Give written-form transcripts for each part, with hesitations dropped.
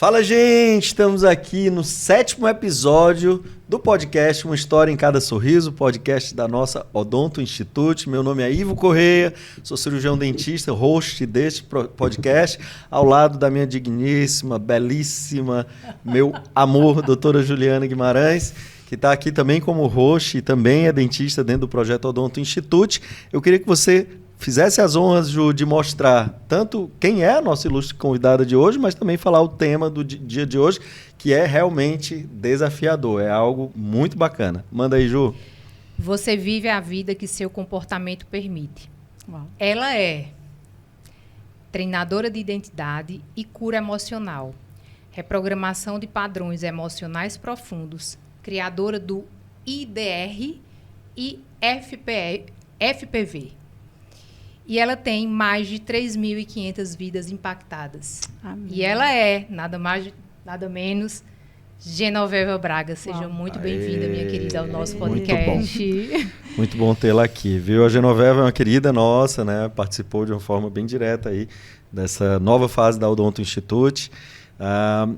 Fala, gente! Estamos aqui no 7º episódio do podcast Uma História em Cada Sorriso, podcast da nossa Odonto Institute. Meu nome é Ivo Correia, sou cirurgião dentista, host deste podcast, ao lado da minha digníssima, belíssima, meu amor, doutora Juliana Guimarães, que está aqui também como host e também é dentista dentro do projeto Odonto Institute. Eu queria que você fizesse as honras, Ju, de mostrar tanto quem é a nossa ilustre convidada de hoje, mas também falar o tema do dia de hoje, que é realmente desafiador, é algo muito bacana. Manda aí, Ju. Você vive a vida que seu comportamento permite. Uau. Ela é treinadora de identidade e cura emocional, reprogramação de padrões emocionais profundos, criadora do IDR e FPV. E ela tem mais de 3.500 vidas impactadas. Amém. E ela é, nada mais, nada menos, Genoveva Braga. Seja muito bem-vinda, minha querida, ao nosso podcast. Muito bom tê-la aqui, viu? A Genoveva é uma querida nossa, né? Participou de uma forma bem direta aí dessa nova fase da Odonto Institute.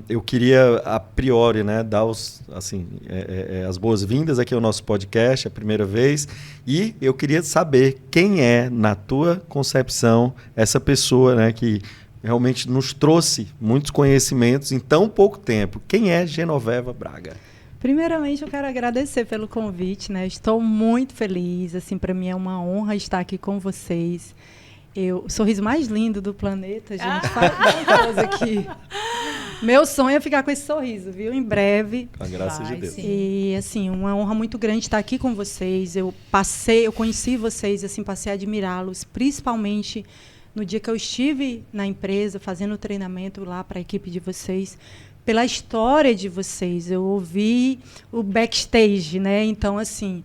Eu queria, a priori, né, dar as boas-vindas aqui ao nosso podcast, a primeira vez, e eu queria saber quem é, na tua concepção, essa pessoa, né, que realmente nos trouxe muitos conhecimentos em tão pouco tempo. Quem é Genoveva Braga? Primeiramente, eu quero agradecer pelo convite, né? Estou muito feliz, assim, para mim é uma honra estar aqui com vocês. O sorriso mais lindo do planeta, gente. Faz aqui. Meu sonho é ficar com esse sorriso, viu? Em breve. Com a graça de Deus. Sim. E, assim, uma honra muito grande estar aqui com vocês. Eu conheci vocês, assim, passei a admirá-los, principalmente no dia que eu estive na empresa, fazendo o treinamento lá para a equipe de vocês, pela história de vocês. Eu ouvi o backstage, né? Então, assim,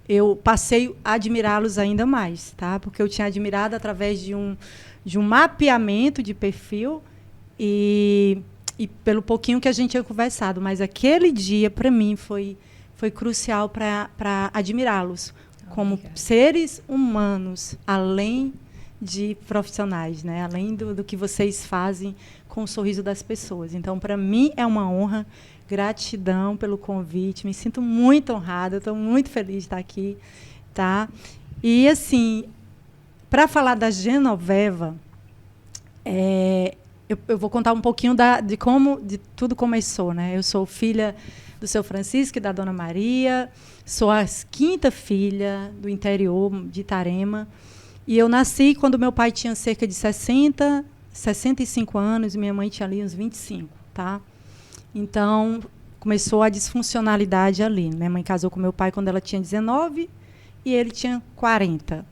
eu passei a admirá-los ainda mais, tá? Porque eu tinha admirado através de um mapeamento de perfil e pelo pouquinho que a gente tinha conversado. Mas aquele dia, para mim, foi crucial para admirá-los como seres humanos, além de profissionais, né? Além do que vocês fazem com o sorriso das pessoas. Então, para mim, é uma honra. Gratidão pelo convite, me sinto muito honrada, estou muito feliz de estar aqui, tá? E, assim, para falar da Genoveva, eu vou contar um pouquinho de como tudo começou, né? Eu sou filha do seu Francisco e da dona Maria, sou a 5ª filha do interior de Itarema, e eu nasci quando meu pai tinha cerca de 65 anos e minha mãe tinha ali uns 25, tá? Então, começou a disfuncionalidade ali. Minha mãe casou com meu pai quando ela tinha 19 e ele tinha 40.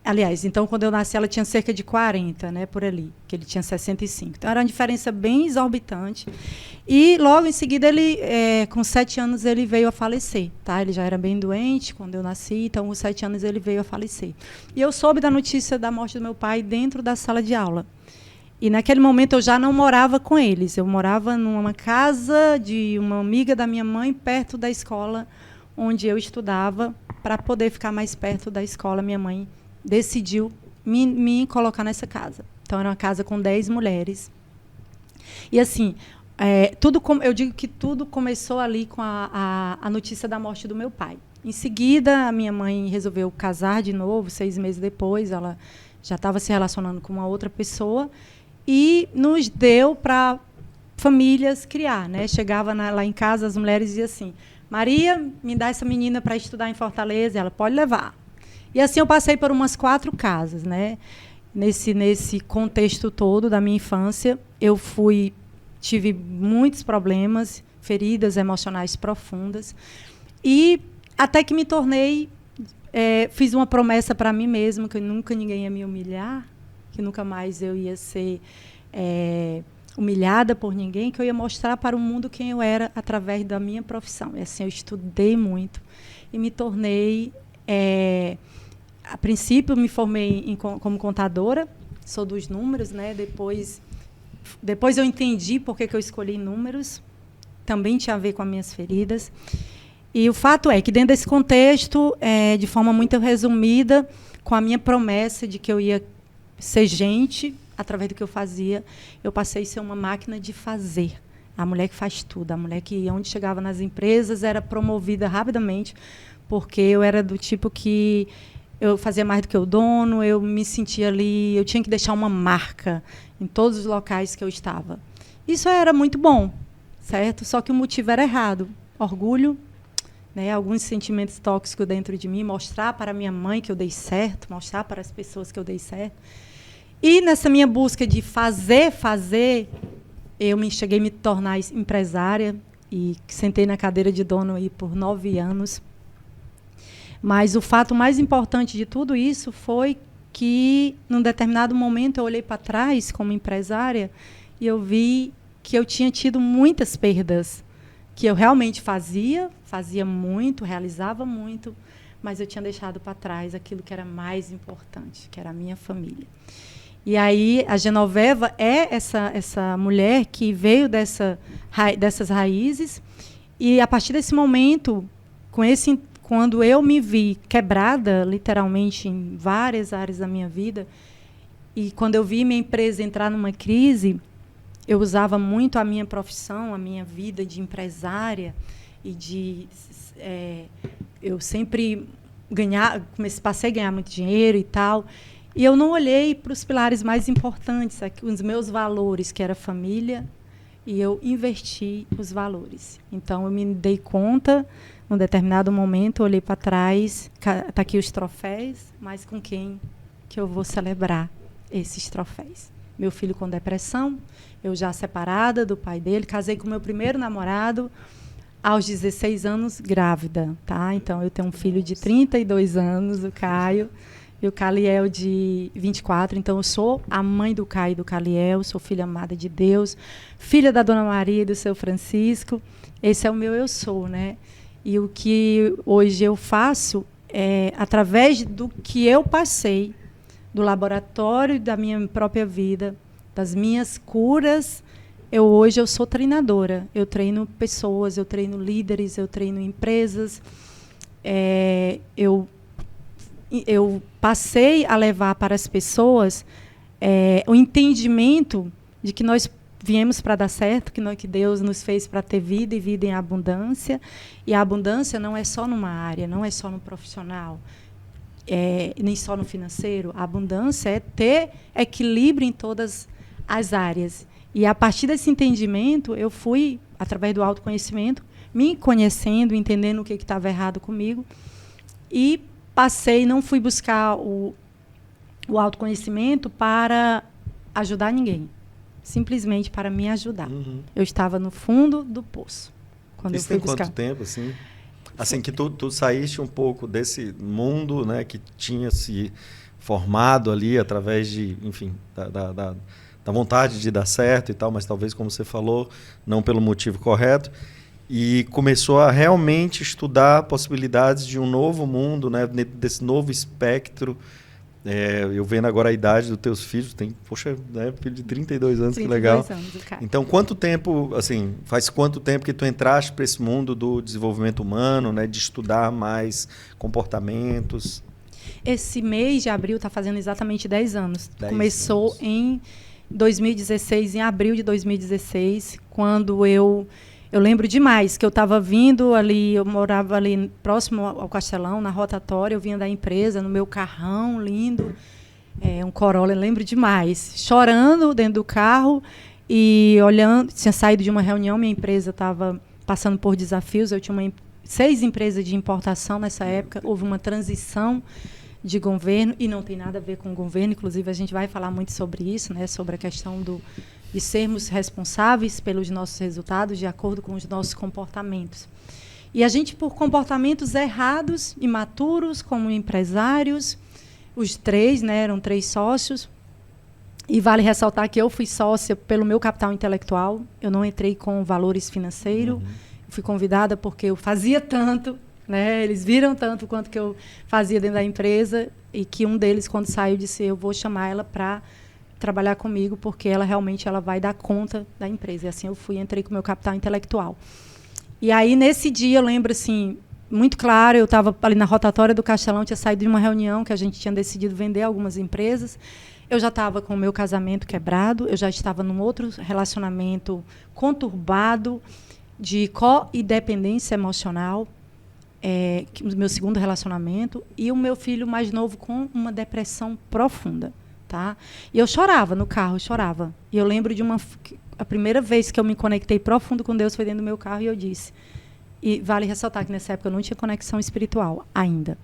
Aliás, então, quando eu nasci, ela tinha cerca de 40, né, por ali, que ele tinha 65. Então, era uma diferença bem exorbitante. E, logo em seguida, ele, com 7 anos, ele veio a falecer. Tá? Ele já era bem doente quando eu nasci, então, com 7 anos, ele veio a falecer. E eu soube da notícia da morte do meu pai dentro da sala de aula. E, naquele momento, eu já não morava com eles. Eu morava numa casa de uma amiga da minha mãe, perto da escola onde eu estudava. Para poder ficar mais perto da escola, minha mãe decidiu me colocar nessa casa. Então, era uma casa com 10 mulheres. E, assim, eu digo que tudo começou ali com a notícia da morte do meu pai. Em seguida, a minha mãe resolveu casar de novo, 6 meses depois. Ela já estava se relacionando com uma outra pessoa. E nos deu para famílias criar, né? Chegava lá em casa, as mulheres diziam assim: Maria, me dá essa menina para estudar em Fortaleza, ela pode levar. E assim eu passei por umas 4 casas, né? Nesse contexto todo da minha infância, eu tive muitos problemas, feridas emocionais profundas, e até que me tornei, fiz uma promessa para mim mesma que nunca ninguém ia me humilhar, que nunca mais eu ia ser humilhada por ninguém, que eu ia mostrar para o mundo quem eu era através da minha profissão. E assim, eu estudei muito e me tornei... a princípio, me formei como contadora, sou dos números, né? Depois eu entendi por que eu escolhi números, também tinha a ver com as minhas feridas. E o fato é que, dentro desse contexto, de forma muito resumida, com a minha promessa de que eu ia ser gente, através do que eu fazia, eu passei a ser uma máquina de fazer. A mulher que faz tudo, a mulher que, onde chegava nas empresas, era promovida rapidamente, porque eu era do tipo que eu fazia mais do que o dono, eu me sentia ali, eu tinha que deixar uma marca em todos os locais que eu estava. Isso era muito bom, certo? Só que o motivo era errado. Orgulho, né, alguns sentimentos tóxicos dentro de mim, mostrar para minha mãe que eu dei certo, mostrar para as pessoas que eu dei certo. E nessa minha busca de fazer, eu cheguei a me tornar empresária e sentei na cadeira de dono aí por 9 anos. Mas o fato mais importante de tudo isso foi que, num determinado momento, eu olhei para trás como empresária e eu vi que eu tinha tido muitas perdas, que eu realmente fazia muito, realizava muito, mas eu tinha deixado para trás aquilo que era mais importante, que era a minha família. E aí a Genoveva é essa mulher que veio dessas raízes, e a partir desse momento, quando eu me vi quebrada, literalmente, em várias áreas da minha vida, e quando eu vi minha empresa entrar numa crise, eu usava muito a minha profissão, a minha vida de empresária, e eu sempre passei a ganhar muito dinheiro e tal, e eu não olhei para os pilares mais importantes, os meus valores, que era família, e eu inverti os valores. Então, eu me dei conta, num determinado momento, eu olhei para trás, está aqui os troféus, mas com quem que eu vou celebrar esses troféus? Meu filho com depressão, eu já separada do pai dele, casei com meu primeiro namorado, aos 16 anos, grávida, tá? Então, eu tenho um filho de 32 anos, o Caio, e o Caliel de 24. Então, eu sou a mãe do Caio e do Caliel, sou filha amada de Deus, filha da Dona Maria e do seu Francisco. Esse é o meu eu sou, né? E o que hoje eu faço é, através do que eu passei, do laboratório da minha própria vida, das minhas curas, hoje eu sou treinadora. Eu treino pessoas, eu treino líderes, eu treino empresas. Eu passei a levar para as pessoas o entendimento de que nós viemos para dar certo, que Deus nos fez para ter vida e vida em abundância. E a abundância não é só numa área, não é só no profissional, nem só no financeiro. A abundância é ter equilíbrio em todas as áreas. E, a partir desse entendimento, eu fui, através do autoconhecimento, me conhecendo, entendendo o que estava errado comigo, e não fui buscar o autoconhecimento para ajudar ninguém, simplesmente para me ajudar. Uhum. Eu estava no fundo do poço. Quando Isso eu fui tem buscar. Quanto tempo, assim? Assim que tu saíste um pouco desse mundo, né, que tinha se formado ali através de, enfim, da vontade de dar certo e tal, mas talvez, como você falou, não pelo motivo correto, e começou a realmente estudar possibilidades de um novo mundo, né, desse novo espectro. Eu vendo agora a idade dos teus filhos, tem, poxa, né, filho de 32 anos, 32 que legal. Anos, cara. Então, quanto tempo, assim, faz quanto tempo que tu entraste para esse mundo do desenvolvimento humano, né, de estudar mais comportamentos? Esse mês de abril está fazendo exatamente 10 anos. 10 Começou anos. Em 2016, em abril de 2016, quando eu lembro demais que eu estava vindo ali, eu morava ali próximo ao Castelão, na rotatória, eu vinha da empresa, no meu carrão lindo, um Corolla, eu lembro demais, chorando dentro do carro e olhando, tinha saído de uma reunião, minha empresa estava passando por desafios, eu tinha 6 empresas de importação nessa época, houve uma transição de governo, e não tem nada a ver com o governo, inclusive a gente vai falar muito sobre isso, né, sobre a questão de sermos responsáveis pelos nossos resultados de acordo com os nossos comportamentos. E a gente, por comportamentos errados, imaturos, como empresários, os 3, né, eram 3 sócios, e vale ressaltar que eu fui sócia pelo meu capital intelectual, eu não entrei com valores financeiros, fui convidada porque eu fazia tanto, né, eles viram tanto quanto que eu fazia dentro da empresa, e que um deles, quando saiu, disse, eu vou chamar ela para trabalhar comigo, porque ela realmente vai dar conta da empresa. E assim eu entrei com o meu capital intelectual. E aí, nesse dia, eu lembro, assim, muito claro, eu estava ali na rotatória do Castelão, tinha saído de uma reunião que a gente tinha decidido vender algumas empresas. eu já estava com o meu casamento quebrado, eu já estava num outro relacionamento conturbado de co-independência emocional, o meu segundo relacionamento, e o meu filho mais novo com uma depressão profunda. Tá? E eu chorava no carro, eu chorava. E eu lembro de a primeira vez que eu me conectei profundo com Deus foi dentro do meu carro, e eu disse, e vale ressaltar que nessa época eu não tinha conexão espiritual ainda.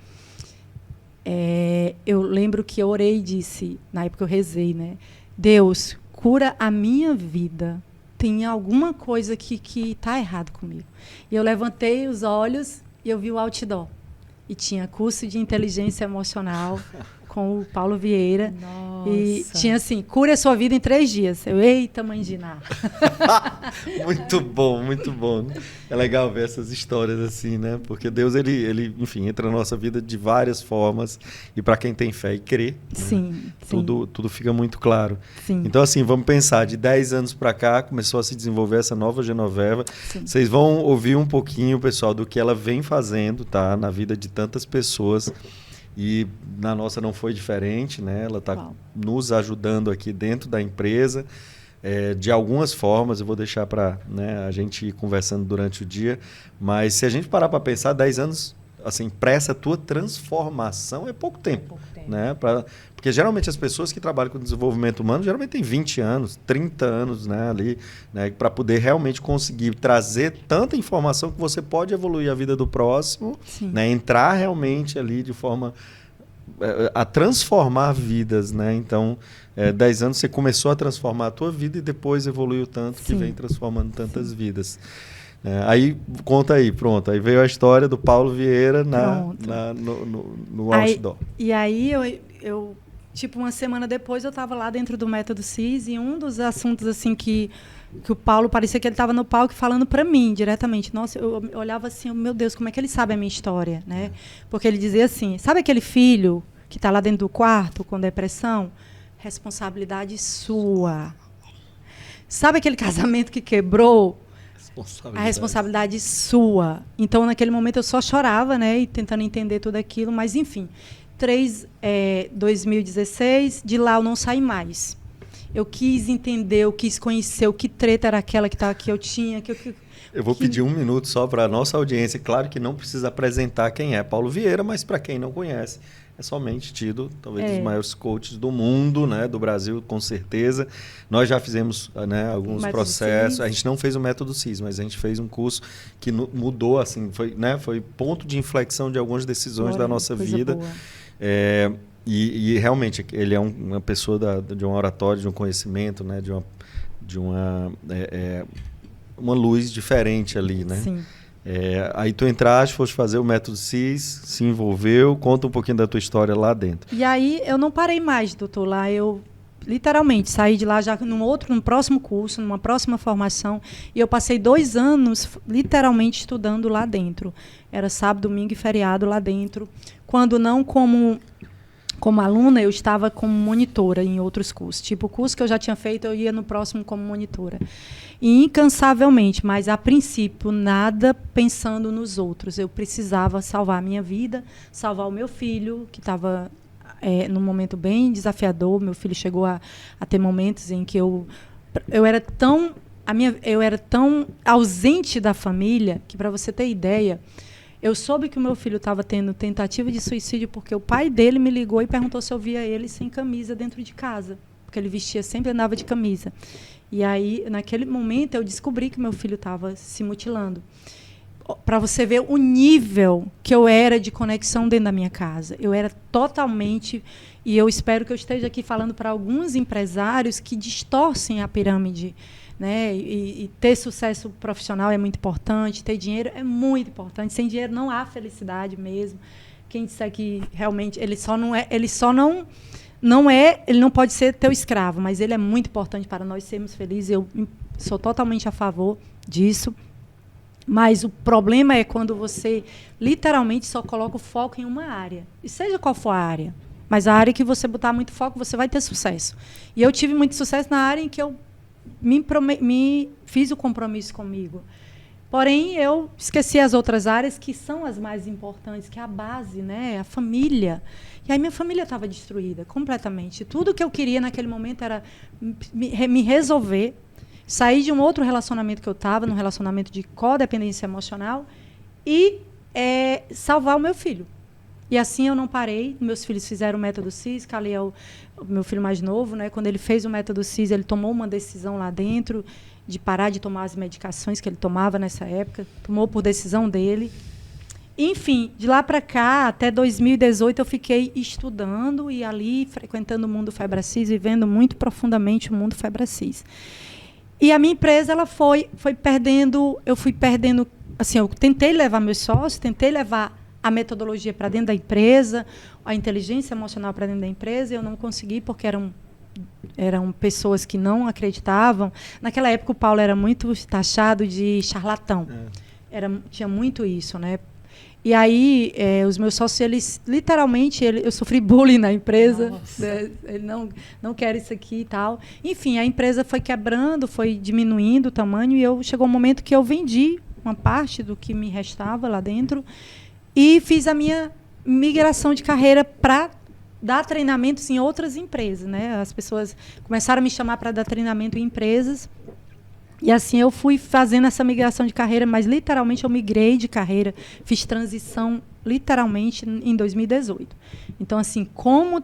Eu lembro que eu orei e disse, na época eu rezei, né? Deus, cura a minha vida. Tem alguma coisa que está errado comigo. E eu levantei os olhos e eu vi o outdoor. E tinha curso de inteligência emocional com o Paulo Vieira. Nossa. E tinha assim, cure a sua vida em 3 dias. Eita, mãe de Ná. Muito bom, muito bom. É legal ver essas histórias assim, né? Porque Deus, ele enfim, entra na nossa vida de várias formas. E para quem tem fé e crê, sim, né? Tudo fica muito claro. Sim. Então, assim, vamos pensar, de 10 anos para cá, começou a se desenvolver essa nova Genoveva. Sim. Vocês vão ouvir um pouquinho, pessoal, do que ela vem fazendo, tá? Na vida de tantas pessoas. E na nossa não foi diferente, né? Ela está nos ajudando aqui dentro da empresa, de algumas formas. Eu vou deixar para, né, a gente ir conversando durante o dia. Mas se a gente parar para pensar, 10 anos, assim, para essa tua transformação é pouco tempo. Né? Porque geralmente as pessoas que trabalham com desenvolvimento humano geralmente têm 20 anos, 30 anos, né, ali, né, para poder realmente conseguir trazer tanta informação que você pode evoluir a vida do próximo, né, entrar realmente ali de forma a transformar vidas, né? Então, 10 anos você começou a transformar a tua vida e depois evoluiu tanto que vem transformando tantas vidas. Aí, conta aí, pronto. Aí veio a história do Paulo Vieira no outdoor. E aí, eu, tipo, uma semana depois, eu estava lá dentro do Método CIS e um dos assuntos, assim, que o Paulo, parecia que ele estava no palco falando para mim, diretamente. Nossa, eu olhava assim, meu Deus, como é que ele sabe a minha história, né? Porque ele dizia assim, sabe aquele filho que está lá dentro do quarto com depressão? Responsabilidade sua. Sabe aquele casamento que quebrou? A responsabilidade sua. Então, naquele momento, eu só chorava, né? E tentando entender tudo aquilo. Mas, enfim, 2016, de lá eu não saí mais. Eu quis entender, eu quis conhecer o que treta era aquela que eu tinha. Eu vou pedir 1 minuto só para a nossa audiência. Claro que não precisa apresentar quem é Paulo Vieira, mas para quem não conhece, é somente tido, talvez, dos maiores coaches do mundo, né, do Brasil, com certeza. Nós já fizemos, né, alguns processos. A gente não fez o método CIS, mas a gente fez um curso que mudou, assim, foi ponto de inflexão de algumas decisões da nossa vida. E realmente, ele é uma pessoa de um oratório, de um conhecimento, né, de uma luz diferente ali, né? Sim. Aí tu entraste, foste fazer o método CIS, se envolveu, conta um pouquinho da tua história lá dentro. E aí eu não parei mais, doutor, lá eu literalmente saí de lá já num próximo curso, numa próxima formação, e eu passei 2 anos literalmente estudando lá dentro. Era sábado, domingo e feriado lá dentro. Quando não como aluna, eu estava como monitora em outros cursos. Tipo, o curso que eu já tinha feito, eu ia no próximo como monitora. E incansavelmente, mas a princípio, nada pensando nos outros. Eu precisava salvar a minha vida, salvar o meu filho, que estava num momento bem desafiador. Meu filho chegou a ter momentos em que eu era tão ausente da família, que, para você ter ideia, eu soube que o meu filho estava tendo tentativa de suicídio porque o pai dele me ligou e perguntou se eu via ele sem camisa dentro de casa, porque ele vestia, sempre andava de camisa. E aí, naquele momento, eu descobri que meu filho estava se mutilando. Para você ver o nível que eu era de conexão dentro da minha casa. Eu era totalmente... E eu espero que eu esteja aqui falando para alguns empresários que distorcem a pirâmide, né? E ter sucesso profissional é muito importante, ter dinheiro é muito importante. Sem dinheiro não há felicidade mesmo. Quem disser que realmente ele não pode ser teu escravo, mas ele é muito importante para nós sermos felizes. Eu sou totalmente a favor disso. Mas o problema é quando você literalmente só coloca o foco em uma área. E seja qual for a área. Mas a área que você botar muito foco, você vai ter sucesso. E eu tive muito sucesso na área em que eu fiz o compromisso comigo. Porém, eu esqueci as outras áreas que são as mais importantes, que é a base, né? A família. E aí minha família estava destruída completamente. Tudo que eu queria naquele momento era me resolver, sair de um outro relacionamento que eu estava, num relacionamento de codependência emocional, e salvar o meu filho. E assim eu não parei. Meus filhos fizeram o método CIS, Cali é o meu filho mais novo, né? Quando ele fez o método CIS, ele tomou uma decisão lá dentro de parar de tomar as medicações que ele tomava nessa época, tomou por decisão dele. Enfim, de lá para cá, até 2018, eu fiquei estudando e ali frequentando o mundo Febracis, vivendo muito profundamente o mundo Febracis. E a minha empresa, ela foi perdendo, eu fui perdendo, assim, eu tentei levar meus sócios, tentei levar a metodologia para dentro da empresa, a inteligência emocional para dentro da empresa, e eu não consegui porque eram pessoas que não acreditavam. Naquela época, o Paulo era muito taxado de charlatão. Tinha muito isso, né? E aí, os meus sócios, eles, literalmente, eu sofri bullying na empresa. Ele não quer isso aqui e tal. Enfim, a empresa foi quebrando, foi diminuindo o tamanho, e chegou um momento que eu vendi uma parte do que me restava lá dentro e fiz a minha migração de carreira para dar treinamentos em outras empresas, né? As pessoas começaram a me chamar para dar treinamento em empresas. E assim eu fui fazendo essa migração de carreira, mas literalmente eu migrei de carreira, fiz transição literalmente em 2018. Então, assim, como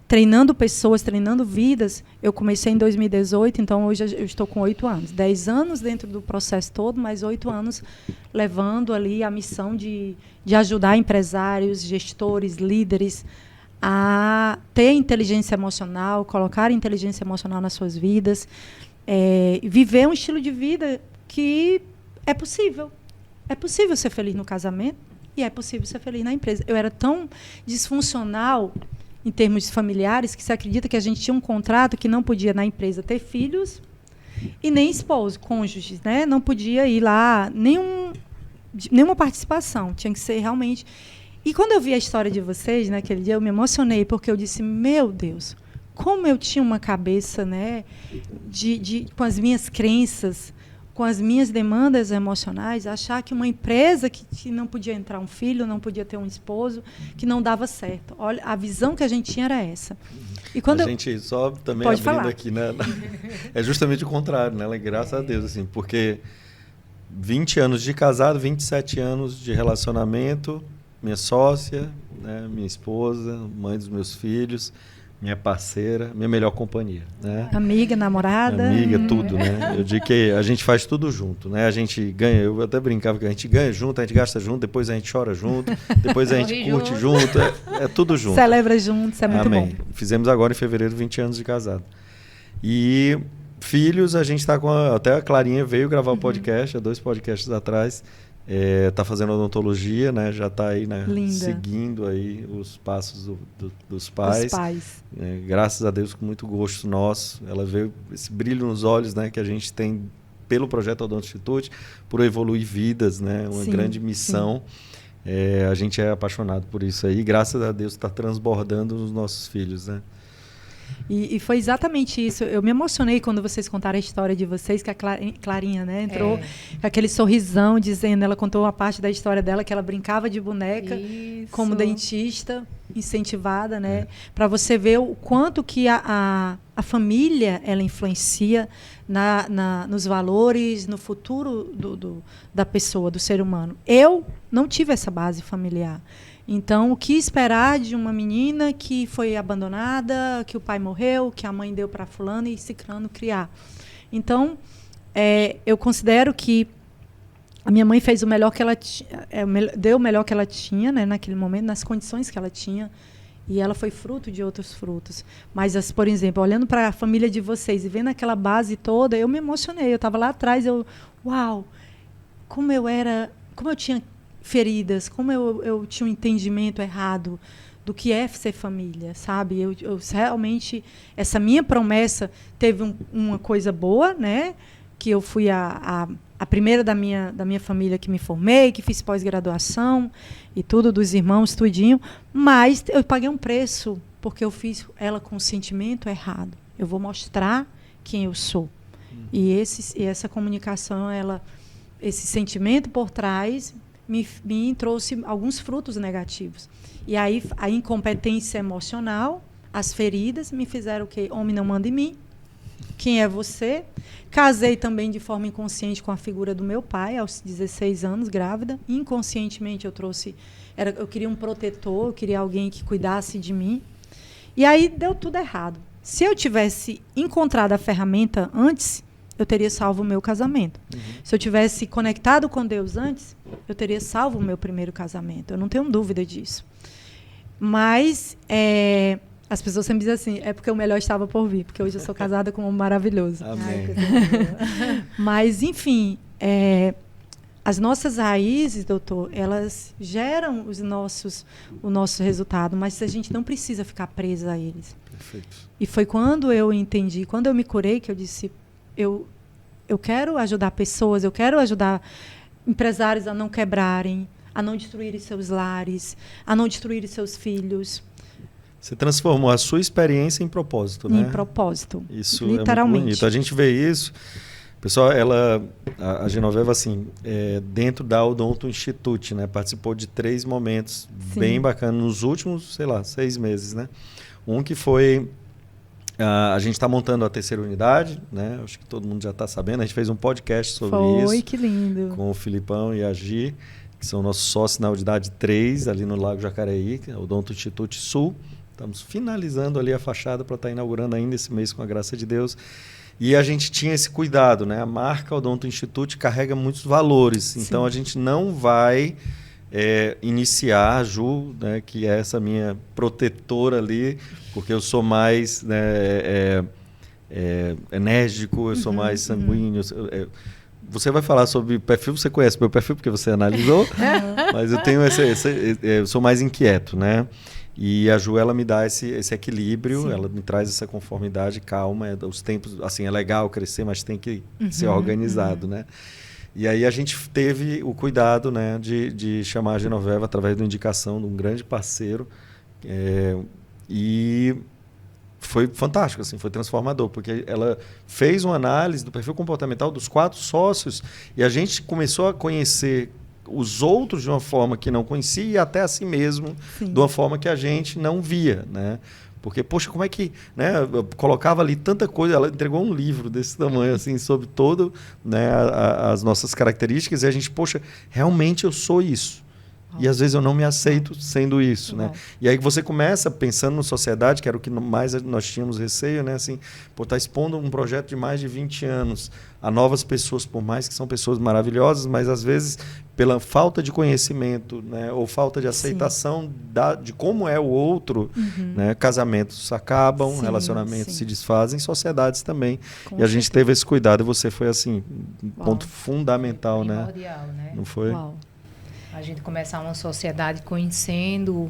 treinando pessoas, treinando vidas, eu comecei em 2018, então hoje eu estou com 8 anos. 10 anos dentro do processo todo, mais 8 anos levando ali a missão de ajudar empresários, gestores, líderes a ter inteligência emocional, colocar inteligência emocional nas suas vidas, viver um estilo de vida que é possível. É possível ser feliz no casamento e é possível ser feliz na empresa. Eu era tão disfuncional em termos familiares que se acredita que a gente tinha um contrato que não podia na empresa ter filhos e nem esposo, cônjuges, né? Não podia ir lá, nenhuma participação. Tinha que ser realmente... E quando eu vi a história de vocês naquele dia, eu me emocionei porque eu disse, meu Deus, como eu tinha uma cabeça, né, com as minhas crenças, com as minhas demandas emocionais, achar que uma empresa que não podia entrar um filho, não podia ter um esposo, que não dava certo. Olha, a visão que a gente tinha era essa. E quando gente só também Pode abrindo falar. Aqui, né? É justamente o contrário, né? Graças a Deus, assim, porque 20 anos de casado, 27 anos de relacionamento, minha sócia, né, minha esposa, mãe dos meus filhos, minha parceira, minha melhor companhia, né? Amiga, namorada. Amiga, tudo, né? Eu digo que a gente faz tudo junto, né? A gente ganha, eu até brincava que a gente ganha junto, a gente gasta junto, depois a gente chora junto, depois a gente curte junto, é tudo junto. Celebra junto, isso é muito Amém. bom. Fizemos agora em fevereiro 20 anos de casado. E filhos, a gente está com até a Clarinha veio gravar o podcast, há 2 podcasts atrás. Está fazendo odontologia, né? Já está aí, né? Seguindo aí os passos dos pais. Dos pais. Graças a Deus, com muito gosto nosso. Ela veio esse brilho nos olhos, né? Que a gente tem pelo projeto Odonto Institute, por evoluir vidas, né? Uma grande missão. A gente é apaixonado por isso aí. Graças a Deus está transbordando nos nossos filhos, né? E foi exatamente isso. Eu me emocionei quando vocês contaram a história de vocês, que a Clarinha, né, entrou com aquele sorrisão, dizendo, ela contou uma parte da história dela, que ela brincava de boneca como dentista, incentivada, né? Para você ver o quanto que a família ela influencia nos valores, no futuro da pessoa, do ser humano. Eu não tive essa base familiar. Então, o que esperar de uma menina que foi abandonada, que o pai morreu, que a mãe deu para fulano e ciclano criar? Então, eu considero que a minha mãe fez o melhor que ela deu o melhor que ela tinha, né, naquele momento, nas condições que ela tinha, e ela foi fruto de outros frutos. Mas, por exemplo, olhando para a família de vocês e vendo aquela base toda, eu me emocionei. Eu estava lá atrás, uau, como eu tinha feridas, como eu tinha um entendimento errado do que é ser família, sabe? Eu realmente, essa minha promessa teve uma coisa boa, né? Que eu fui a primeira da minha família que me formei, que fiz pós-graduação e tudo, dos irmãos, tudinho, mas eu paguei um preço, porque eu fiz ela com o sentimento errado. Eu vou mostrar quem eu sou. E essa comunicação, ela esse sentimento por trás me trouxe alguns frutos negativos. E aí a incompetência emocional, as feridas, me fizeram o quê? Homem não manda em mim. Quem é você? Casei também de forma inconsciente com a figura do meu pai, aos 16 anos, grávida. Inconscientemente eu queria um protetor, eu queria alguém que cuidasse de mim. E aí deu tudo errado. Se eu tivesse encontrado a ferramenta antes, eu teria salvo o meu casamento. Se eu tivesse conectado com Deus antes, eu teria salvo o meu primeiro casamento. Eu não tenho dúvida disso. Mas as pessoas sempre dizem assim, é porque o melhor estava por vir, porque hoje eu sou casada com um maravilhoso. Amém. Mas, enfim, as nossas raízes, doutor, elas geram o nosso resultado, mas a gente não precisa ficar presa a eles. Perfeito. E foi quando eu entendi, quando eu me curei, que eu disse, eu quero ajudar pessoas, eu quero ajudar empresários a não quebrarem, a não destruírem seus lares, a não destruírem seus filhos. Você transformou a sua experiência em propósito, né? Em propósito, isso literalmente. É muito bonito. A gente vê isso. Pessoal, a Genoveva, assim, dentro da Odonto Institute, né? Participou de 3 momentos bem bacanas nos últimos, 6 meses, né? Um que foi... a gente está montando a 3ª unidade, né? Acho que todo mundo já está sabendo. A gente fez um podcast sobre isso. Foi, que lindo. Com o Filipão e a Gi, que são nossos sócios na unidade 3, ali no Lago Jacareí, que é o Odonto Institute Sul. Estamos finalizando ali a fachada para estar inaugurando ainda esse mês, com a graça de Deus. E a gente tinha esse cuidado, né? A marca Odonto Institute carrega muitos valores. Sim. Então, a gente não vai iniciar a Ju, né, que é essa minha protetora ali, porque eu sou mais enérgico, eu sou mais sanguíneo. Você vai falar sobre perfil, você conhece meu perfil porque você analisou, mas eu tenho eu sou mais inquieto, né? E a Ju, ela me dá esse equilíbrio, sim, ela me traz essa conformidade, calma, os tempos, assim, é legal crescer, mas tem que ser organizado, né? E aí a gente teve o cuidado, né, de chamar a Genoveva através da indicação de um grande parceiro, e foi fantástico, assim, foi transformador, porque ela fez uma análise do perfil comportamental dos 4 sócios e a gente começou a conhecer os outros de uma forma que não conhecia e até a si mesmo, sim, de uma forma que a gente não via, né? Porque, poxa, como é que... né? Eu colocava ali tanta coisa, ela entregou um livro desse tamanho, assim, sobre todo, né, as nossas características, e a gente, poxa, realmente eu sou isso. E às vezes eu não me aceito sendo isso, né? E aí você começa pensando na sociedade, que era o que mais nós tínhamos receio, né? Assim, tá expondo um projeto de mais de 20 anos a novas pessoas, por mais que são pessoas maravilhosas, mas às vezes pela falta de conhecimento, né? Ou falta de aceitação de como é o outro, né? Casamentos acabam, relacionamentos se desfazem, sociedades também. E a gente teve esse cuidado e você foi assim, um ponto fundamental, primordial, né? Não foi? Uau. A gente começar uma sociedade conhecendo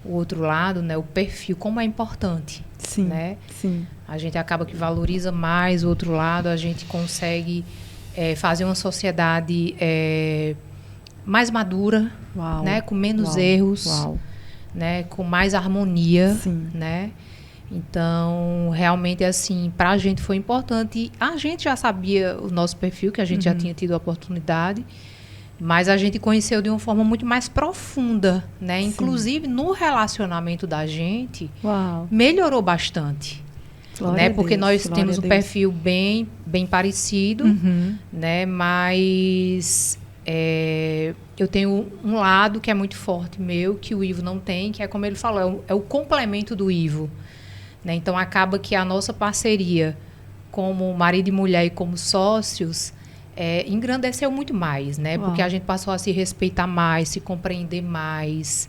o outro lado, né? O perfil, como é importante. Sim, né? Sim. A gente acaba que valoriza mais o outro lado, a gente consegue fazer uma sociedade mais madura, uau, né? Com menos erros, né? Com mais harmonia. Sim. Né? Então, realmente, assim, para a gente foi importante. A gente já sabia o nosso perfil, que a gente já tinha tido a oportunidade, mas a gente conheceu de uma forma muito mais profunda, né? Inclusive, no relacionamento da gente, melhorou bastante. Né? Porque nós temos um perfil bem parecido, né? Mas eu tenho um lado que é muito forte meu, que o Ivo não tem, que é como ele falou, é o complemento do Ivo. Né? Então, acaba que a nossa parceria como marido e mulher e como sócios engrandeceu muito mais, né? Porque a gente passou a se respeitar mais, se compreender mais,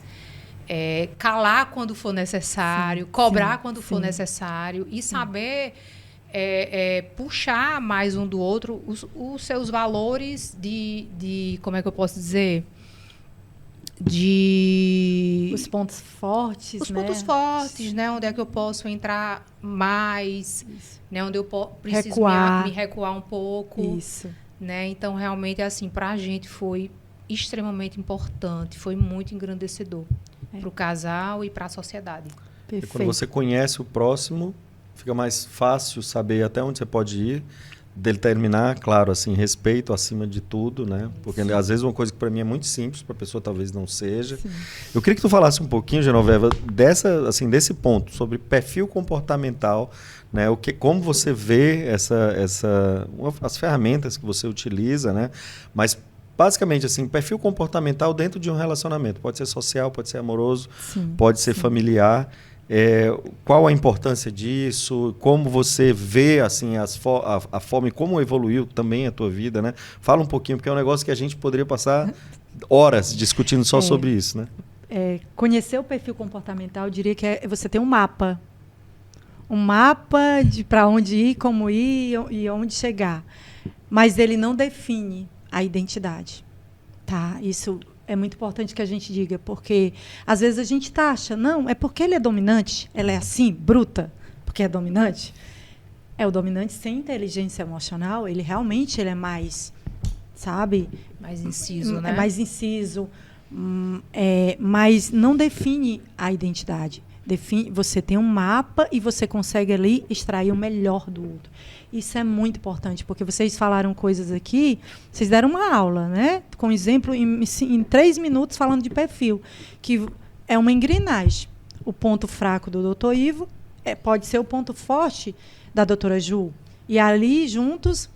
calar quando for necessário, cobrar quando for necessário e saber puxar mais um do outro os seus valores de como é que eu posso dizer? Os pontos fortes, os pontos fortes, né? Onde é que eu posso entrar mais, né? Onde eu preciso me recuar um pouco. Isso. Né? Então, realmente, assim, para a gente foi extremamente importante, foi muito engrandecedor para o casal e para a sociedade. E quando você conhece o próximo, fica mais fácil saber até onde você pode ir, determinar, claro, assim, respeito acima de tudo, né? Porque às vezes uma coisa que para mim é muito simples, para a pessoa talvez não seja. Sim. Eu queria que tu falasse um pouquinho, Genoveva, desse ponto, sobre perfil comportamental, né? Como você vê as ferramentas que você utiliza, né? Mas basicamente, assim, perfil comportamental dentro de um relacionamento. Pode ser social, pode ser amoroso, sim, pode ser familiar. Qual a importância disso? Como você vê assim, a forma e como evoluiu também a tua vida, né? Fala um pouquinho, porque é um negócio que a gente poderia passar horas discutindo só sobre isso, né? Conhecer o perfil comportamental, eu diria que você tem um mapa. Um mapa de para onde ir, como ir e onde chegar. Mas ele não define a identidade. Tá? Isso é muito importante que a gente diga, porque às vezes a gente taxa, não, é porque ele é dominante, ela é assim, bruta, porque é dominante. O dominante sem inteligência emocional, ele realmente é mais, sabe? Mais inciso, né? É mais inciso, mas não define a identidade. Você tem um mapa e você consegue ali extrair o melhor do outro. Isso é muito importante, porque vocês falaram coisas aqui, vocês deram uma aula, né? Com exemplo, em 3 minutos, falando de perfil, que é uma engrenagem. O ponto fraco do Dr. Ivo pode ser o ponto forte da doutora Ju. E ali, juntos,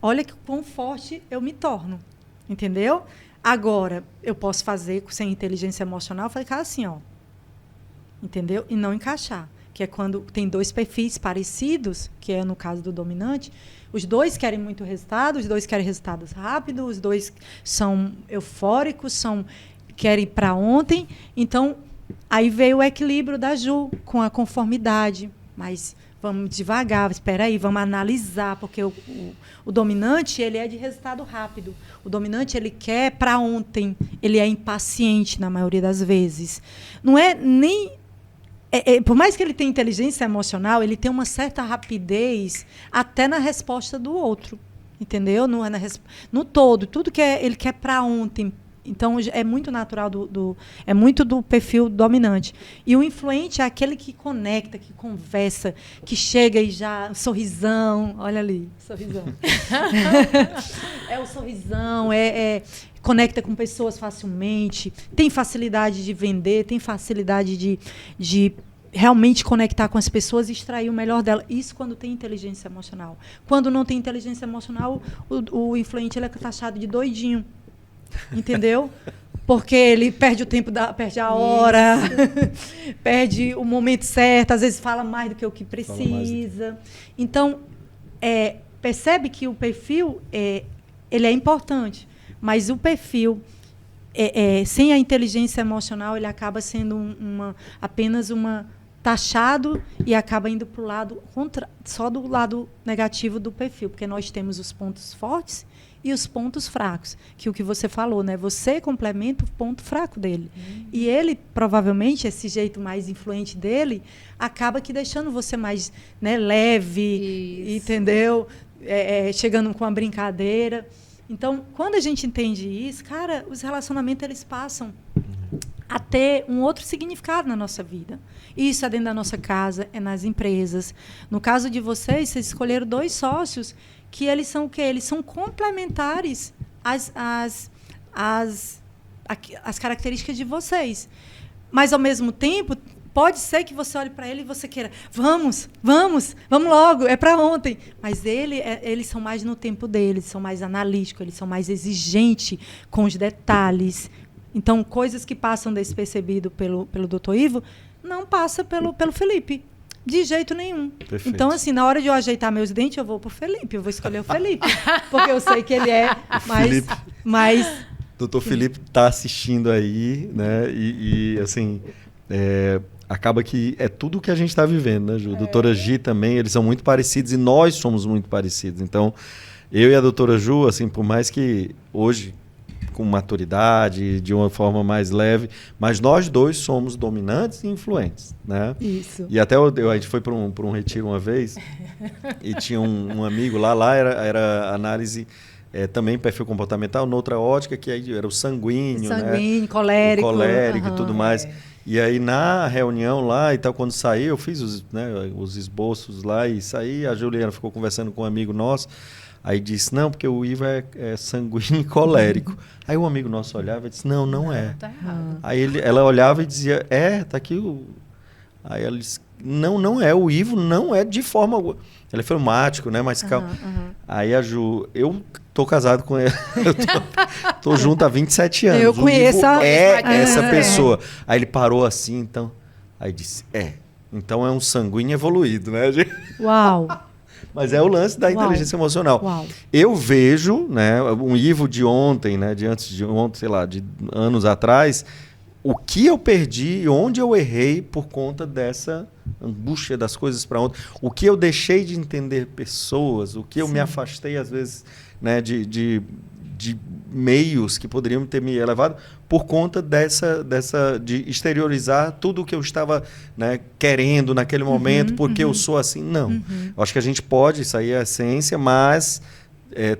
olha que quão forte eu me torno. Entendeu? Agora, eu posso fazer, sem inteligência emocional, ficar assim, ó. Entendeu? E não encaixar. Que é quando tem 2 perfis parecidos, que é no caso do dominante, os 2 querem muito resultado, os 2 querem resultados rápidos, os 2 são eufóricos, querem ir para ontem. Então, aí veio o equilíbrio da Ju com a conformidade. Mas vamos devagar, espera aí, vamos analisar, porque o dominante, ele é de resultado rápido. O dominante, ele quer para ontem, ele é impaciente na maioria das vezes. Não é nem... por mais que ele tenha inteligência emocional, ele tem uma certa rapidez até na resposta do outro, entendeu? No todo, tudo que ele quer para ontem. Então, é muito natural, é muito do perfil dominante. E o influente é aquele que conecta, que conversa, que chega e já... sorrisão, olha ali, sorrisão. É o sorrisão, conecta com pessoas facilmente, tem facilidade de vender, tem facilidade de realmente conectar com as pessoas e extrair o melhor dela. Isso quando tem inteligência emocional. Quando não tem inteligência emocional, o influente ele é taxado de doidinho. Entendeu? Porque ele perde o tempo, perde a hora, perde o momento certo, às vezes fala mais do que o que precisa. Então, percebe que o perfil ele é importante, mas o perfil sem a inteligência emocional ele acaba sendo apenas taxado e acaba indo para o lado só do lado negativo do perfil, porque nós temos os pontos fortes e os pontos fracos, que o que você falou, né? Você complementa o ponto fraco dele. E ele, provavelmente, esse jeito mais influente dele, acaba que deixando você mais, né, leve, isso. Entendeu? Chegando com uma brincadeira. Então, quando a gente entende isso, cara, os relacionamentos, eles passam a ter um outro significado na nossa vida. Isso é dentro da nossa casa, é nas empresas. No caso de vocês escolheram 2 sócios que eles são o quê? Eles são complementares às características de vocês. Mas, ao mesmo tempo, pode ser que você olhe para ele e você queira, vamos logo, é para ontem. Mas eles são mais no tempo deles, são mais analíticos, eles são mais exigentes com os detalhes. Então, coisas que passam despercebido pelo Dr. Ivo, não passa pelo Felipe. De jeito nenhum. Perfeito. Então, assim, na hora de eu ajeitar meus dentes, eu vou pro Felipe. Eu vou escolher o Felipe. Porque eu sei que ele é mais... Doutor Felipe está assistindo aí, né? E assim, acaba que é tudo o que a gente está vivendo, né, Ju? Doutora Gi também, eles são muito parecidos e nós somos muito parecidos. Então, eu e a doutora Ju, assim, por mais que hoje... com maturidade, de uma forma mais leve, mas nós 2 somos dominantes e influentes, né? Isso. E até a gente foi para um retiro uma vez e tinha um amigo lá era análise também perfil comportamental, noutra ótica, que aí era o sanguíneo, colérico. O colérico e tudo mais. E aí, na reunião lá e tal, quando saí, eu fiz os esboços lá e saí. A Juliana ficou conversando com um amigo nosso. Aí disse, não, porque o Ivo é sanguíneo e colérico. Aí um amigo nosso olhava e disse, não é. Tá errado. Aí ela olhava e dizia, tá aqui o... Aí ela disse, não é, o Ivo não é de forma... Ele é fleumático, né, mas calma. Aí a Ju, eu tô casado com ele, tô junto há 27 anos. Eu conheço o Ivo essa É. pessoa. Aí ele parou assim, então... Aí disse, então é um sanguíneo evoluído, né, gente? Uau. Mas é o lance da inteligência emocional. Uau. Eu vejo, né, um Ivo de ontem, né, de antes de ontem, sei lá, de anos atrás, o que eu perdi e onde eu errei por conta dessa angústia das coisas para ontem. O que eu deixei de entender pessoas, o que eu me afastei, às vezes, né, de meios que poderiam ter me elevado por conta de exteriorizar tudo o que eu estava, né, querendo naquele momento, porque eu sou assim. Não. Eu acho que a gente pode, isso aí é a essência, mas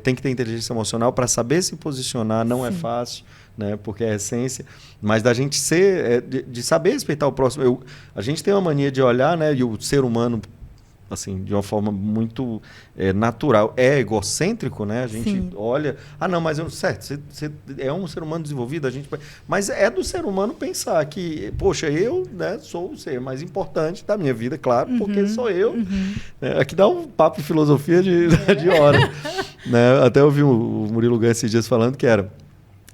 tem que ter inteligência emocional para saber se posicionar. Não é fácil, né, porque é a essência, mas da gente de saber respeitar o próximo. A gente tem uma mania de olhar, né, e o ser humano, assim, de uma forma muito natural, é egocêntrico, né? A gente olha, não, mas certo, você é um ser humano desenvolvido, mas é do ser humano pensar que, poxa, eu, né, sou o ser mais importante da minha vida, claro, porque sou eu. Aqui dá um papo de filosofia de hora. Né? Até eu vi o Murilo Gun esses dias falando que era,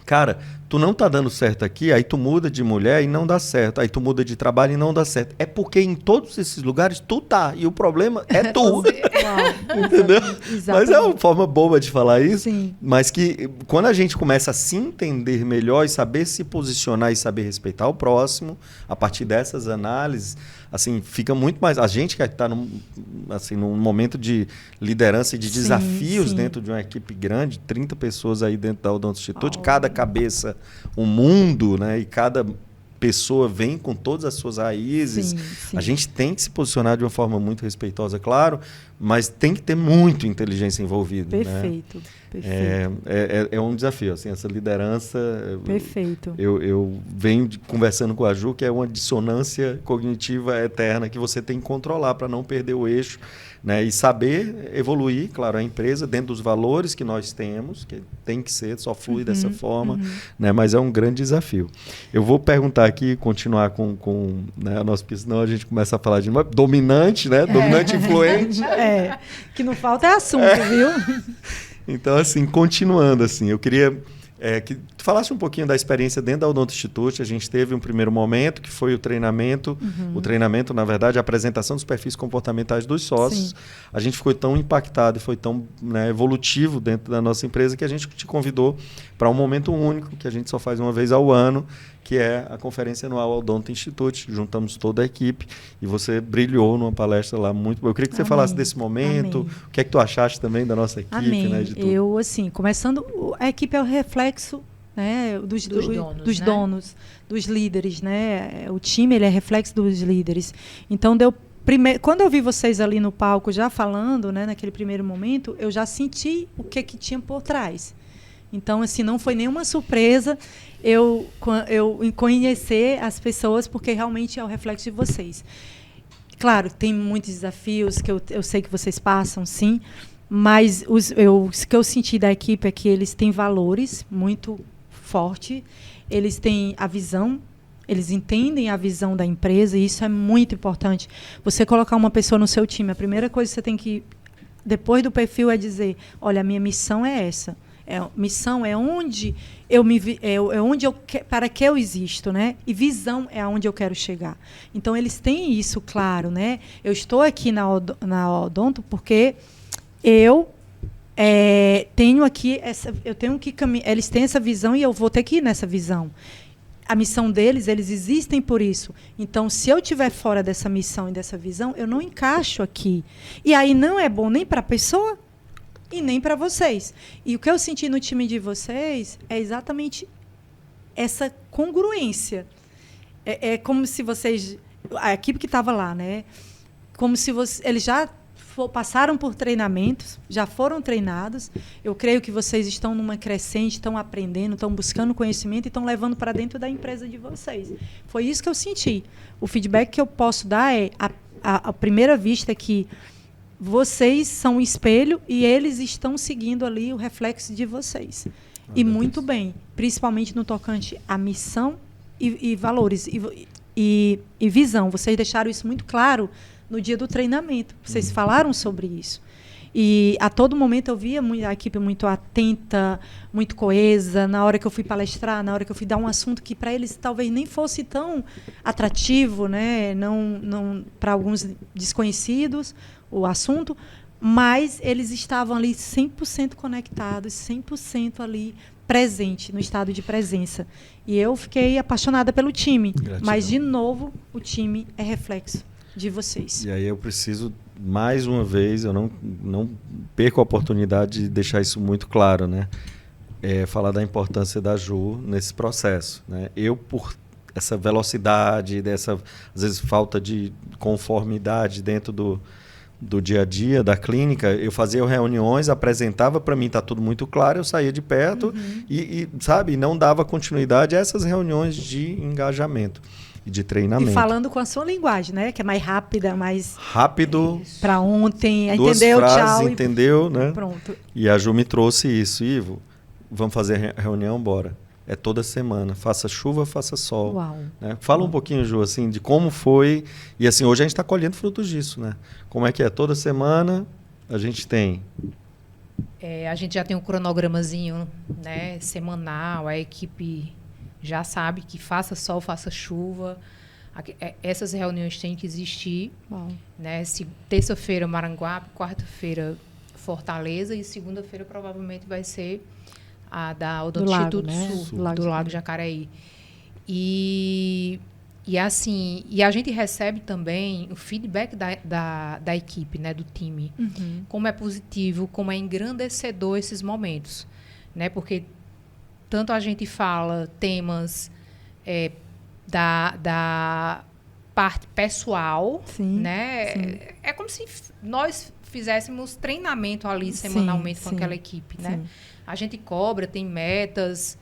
cara, tu não tá dando certo aqui, aí tu muda de mulher e não dá certo. Aí tu muda de trabalho e não dá certo. É porque em todos esses lugares tu tá. E o problema é tu. Entendeu? Exatamente. Mas é uma forma boba de falar isso. Sim. Mas que quando a gente começa a se entender melhor e saber se posicionar e saber respeitar o próximo, a partir dessas análises, assim, fica muito mais... A gente que está num momento de liderança e de desafios dentro de uma equipe grande, 30 pessoas aí dentro da Odonto Institute, cada cabeça um mundo, né? E cada pessoa vem com todas as suas raízes. Sim. A gente tem que se posicionar de uma forma muito respeitosa, claro, mas tem que ter muito inteligência envolvida. Perfeito. Né? Perfeito. É um desafio, assim, essa liderança. Perfeito. Eu venho conversando com a Ju, que é uma dissonância cognitiva eterna que você tem que controlar para não perder o eixo, né? E saber evoluir, claro, a empresa dentro dos valores que nós temos, que tem que ser, só flui dessa forma, né? Mas é um grande desafio. Eu vou perguntar aqui, continuar com né, a nossa, porque senão a gente começa a falar de uma dominante, né? Dominante influente. Que não falta é assunto, viu? Então, assim, continuando, assim, eu queria que tu falasse um pouquinho da experiência dentro da Odonto Institute. A gente teve um primeiro momento, que foi o treinamento. O treinamento, na verdade, a apresentação dos perfis comportamentais dos sócios. Sim. A gente ficou tão impactado e foi tão, né, evolutivo dentro da nossa empresa que a gente te convidou para um momento único, que a gente só faz uma vez ao ano, que é a conferência anual Odonto Institute. Juntamos toda a equipe e você brilhou numa palestra lá muito boa. Eu queria que você falasse desse momento. O que é que tu achaste também da nossa equipe, né, de tudo? Eu, assim, começando, a equipe é o reflexo, né, dos donos, dos líderes, né? O time, ele é reflexo dos líderes. Então, quando eu vi vocês ali no palco já falando, né, naquele primeiro momento, eu já senti o que tinha por trás. Então, assim, não foi nenhuma surpresa eu conhecer as pessoas, porque realmente é o reflexo de vocês. Claro, tem muitos desafios que eu sei que vocês passam, sim, mas o que eu senti da equipe é que eles têm valores muito fortes, eles têm a visão, eles entendem a visão da empresa, e isso é muito importante. Você colocar uma pessoa no seu time, a primeira coisa que você tem que, depois do perfil, é dizer, olha, a minha missão é essa. Missão é onde para que eu existo, né? E visão é aonde eu quero chegar. Então eles têm isso claro, né? Eu estou aqui na Odonto porque eu tenho aqui eles têm essa visão e eu vou ter que ir nessa visão. A missão deles, eles existem por isso. Então, se eu estiver fora dessa missão e dessa visão, eu não encaixo aqui. E aí não é bom nem para a pessoa e nem para vocês. E o que eu senti no time de vocês é exatamente essa congruência. É como se vocês... A equipe que estava lá, né? Como se eles já passaram por treinamentos, já foram treinados. Eu creio que vocês estão numa crescente, estão aprendendo, estão buscando conhecimento e estão levando para dentro da empresa de vocês. Foi isso que eu senti. O feedback que eu posso dar é, à primeira vista, que vocês são um espelho e eles estão seguindo ali o reflexo de vocês. E muito bem, principalmente no tocante à missão e valores e visão. Vocês deixaram isso muito claro no dia do treinamento. Vocês falaram sobre isso. E a todo momento eu via a equipe muito atenta, muito coesa. Na hora que eu fui palestrar, na hora que eu fui dar um assunto que para eles talvez nem fosse tão atrativo, né? Não para alguns desconhecidos o assunto, mas eles estavam ali 100% conectados, 100% ali presente, no estado de presença. E eu fiquei apaixonada pelo time. Gratidão. Mas, de novo, o time é reflexo de vocês. E aí eu preciso, mais uma vez, eu não perco a oportunidade de deixar isso muito claro, né? Falar da importância da Ju nesse processo, né? Eu, por essa velocidade, dessa, às vezes, falta de conformidade dentro do dia a dia da clínica, eu fazia reuniões, apresentava para mim, está tudo muito claro, eu saía de perto e sabe, não dava continuidade a essas reuniões de engajamento e de treinamento. E falando com a sua linguagem, né? Que é mais rápida, mais... Rápido. Para ontem, duas entendeu? Frases, tchau. Entendeu, né? Pronto. E a Ju me trouxe isso. Ivo, vamos fazer reunião, bora. É toda semana. Faça chuva, faça sol. Uau. Né? Fala um pouquinho, Ju, assim, de como foi. E assim, hoje a gente está colhendo frutos disso, né? Como é que é? Toda semana a gente tem... A gente já tem um cronogramazinho, né, semanal. A equipe já sabe que faça sol, faça chuva. Essas reuniões têm que existir. Uau. Né? Terça-feira, Maranguape. Quarta-feira, Fortaleza. E segunda-feira, provavelmente, vai ser a da Odonto Instituto Sul, do Lago Jacareí. E assim, e a gente recebe também o feedback da equipe, né, do time. Como é positivo, como é engrandecedor esses momentos. Né? Porque tanto a gente fala temas da parte pessoal, sim, né? Sim. É como se nós fizéssemos treinamento ali semanalmente com aquela equipe, né? A gente cobra, tem metas,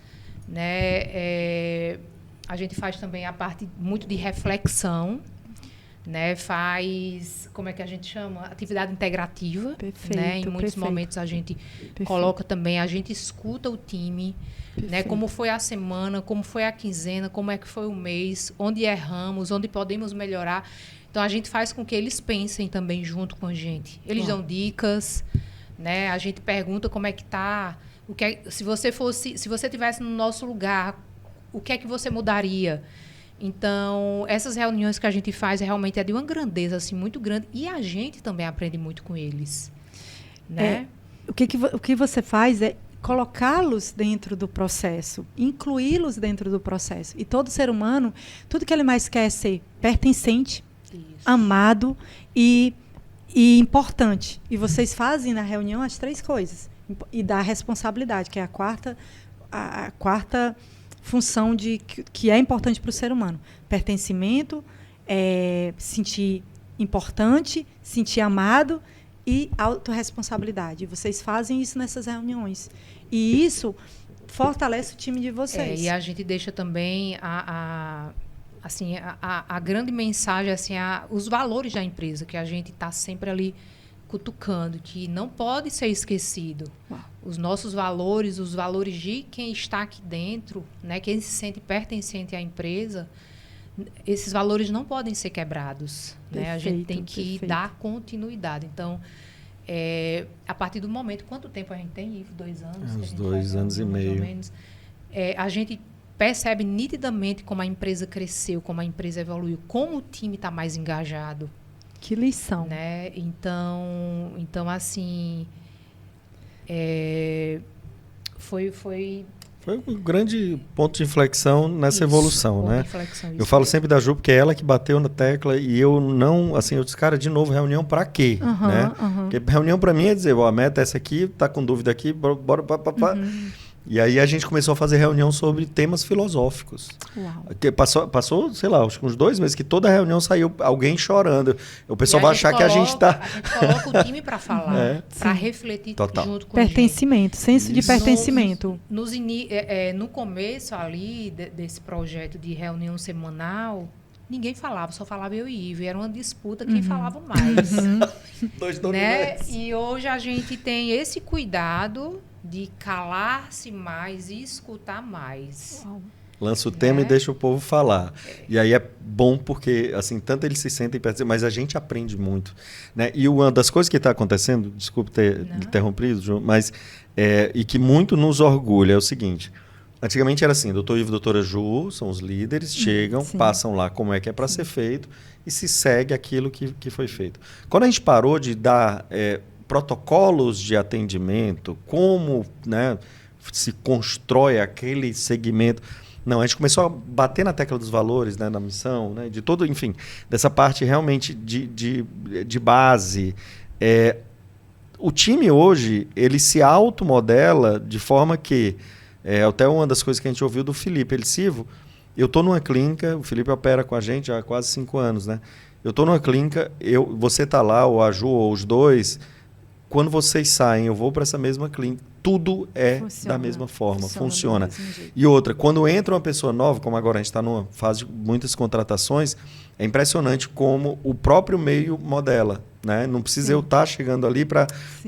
né? A gente faz também a parte muito de reflexão, né? Faz, como é que a gente chama? Atividade integrativa. Perfeito, né? Em muitos momentos a gente coloca também, a gente escuta o time, né? Como foi a semana, como foi a quinzena, como é que foi o mês, onde erramos, onde podemos melhorar. Então, a gente faz com que eles pensem também junto com a gente. Eles dão dicas, né? A gente pergunta como é que está, se você tivesse no nosso lugar, o que é que você mudaria? Então, essas reuniões que a gente faz realmente é de uma grandeza assim, muito grande. E a gente também aprende muito com eles. Né? O que você faz é colocá-los dentro do processo, incluí-los dentro do processo. E todo ser humano, tudo que ele mais quer é ser pertencente, amado e importante. E vocês fazem na reunião as três coisas. E dá responsabilidade, que é a quarta função que é importante para o ser humano. Pertencimento, sentir importante, sentir amado e autorresponsabilidade. Vocês fazem isso nessas reuniões. E isso fortalece o time de vocês. E a gente deixa também a grande mensagem, assim, os valores da empresa, que a gente está sempre ali cutucando, que não pode ser esquecido. Uau. Os nossos valores, os valores de quem está aqui dentro, né, quem se sente pertencente à empresa, esses valores não podem ser quebrados. Perfeito, né? A gente tem que dar continuidade. Então, a partir do momento... Quanto tempo a gente tem, Ivo? 2 anos? Uns 2 anos e meio. A gente percebe nitidamente como a empresa cresceu, como a empresa evoluiu, como o time está mais engajado. Que lição. Né? Então assim, foi um grande ponto de inflexão nessa evolução, né? Eu falo sempre da Ju, porque é ela que bateu na tecla e eu não, assim, eu disse, cara, de novo, reunião para quê? Né? Porque reunião para mim é dizer, a meta é essa aqui, tá com dúvida aqui, bora. E aí a gente começou a fazer reunião sobre temas filosóficos. Uau. Que passou, sei lá, acho que uns 2 meses que toda reunião saiu alguém chorando. O pessoal vai achar que a gente está... A gente coloca o time para falar, para refletir junto com pertencimento, senso de pertencimento. No começo ali desse projeto de reunião semanal, ninguém falava, só falava eu e Ivo. Era uma disputa quem falava mais. Dois né? dominantes. E hoje a gente tem esse cuidado de calar-se mais e escutar mais. Uau. Lança o tema e deixa o povo falar. E aí é bom porque, assim, tanto eles se sentem perto, mas a gente aprende muito. Né? E uma das coisas que está acontecendo, desculpe ter interrompido, João, mas e que muito nos orgulha é o seguinte. Antigamente era assim, doutor Ivo e doutora Ju são os líderes, chegam, passam lá como é que é para ser feito e se segue aquilo que foi feito. Quando a gente parou de dar protocolos de atendimento, como, né, se constrói aquele segmento... Não, a gente começou a bater na tecla dos valores, né, da missão, né, de todo, enfim, dessa parte realmente de base. O time hoje, ele se automodela de forma que, até uma das coisas que a gente ouviu do Felipe, Sivo, eu estou numa clínica, o Felipe opera com a gente há quase 5 anos, né? Eu estou numa clínica, você está lá, ou a Ju, ou os dois, quando vocês saem, eu vou para essa mesma clínica, tudo da mesma forma, funciona. E outra, quando entra uma pessoa nova, como agora a gente está numa fase de muitas contratações, é impressionante como o próprio meio modela. Né? Não precisa eu estar chegando ali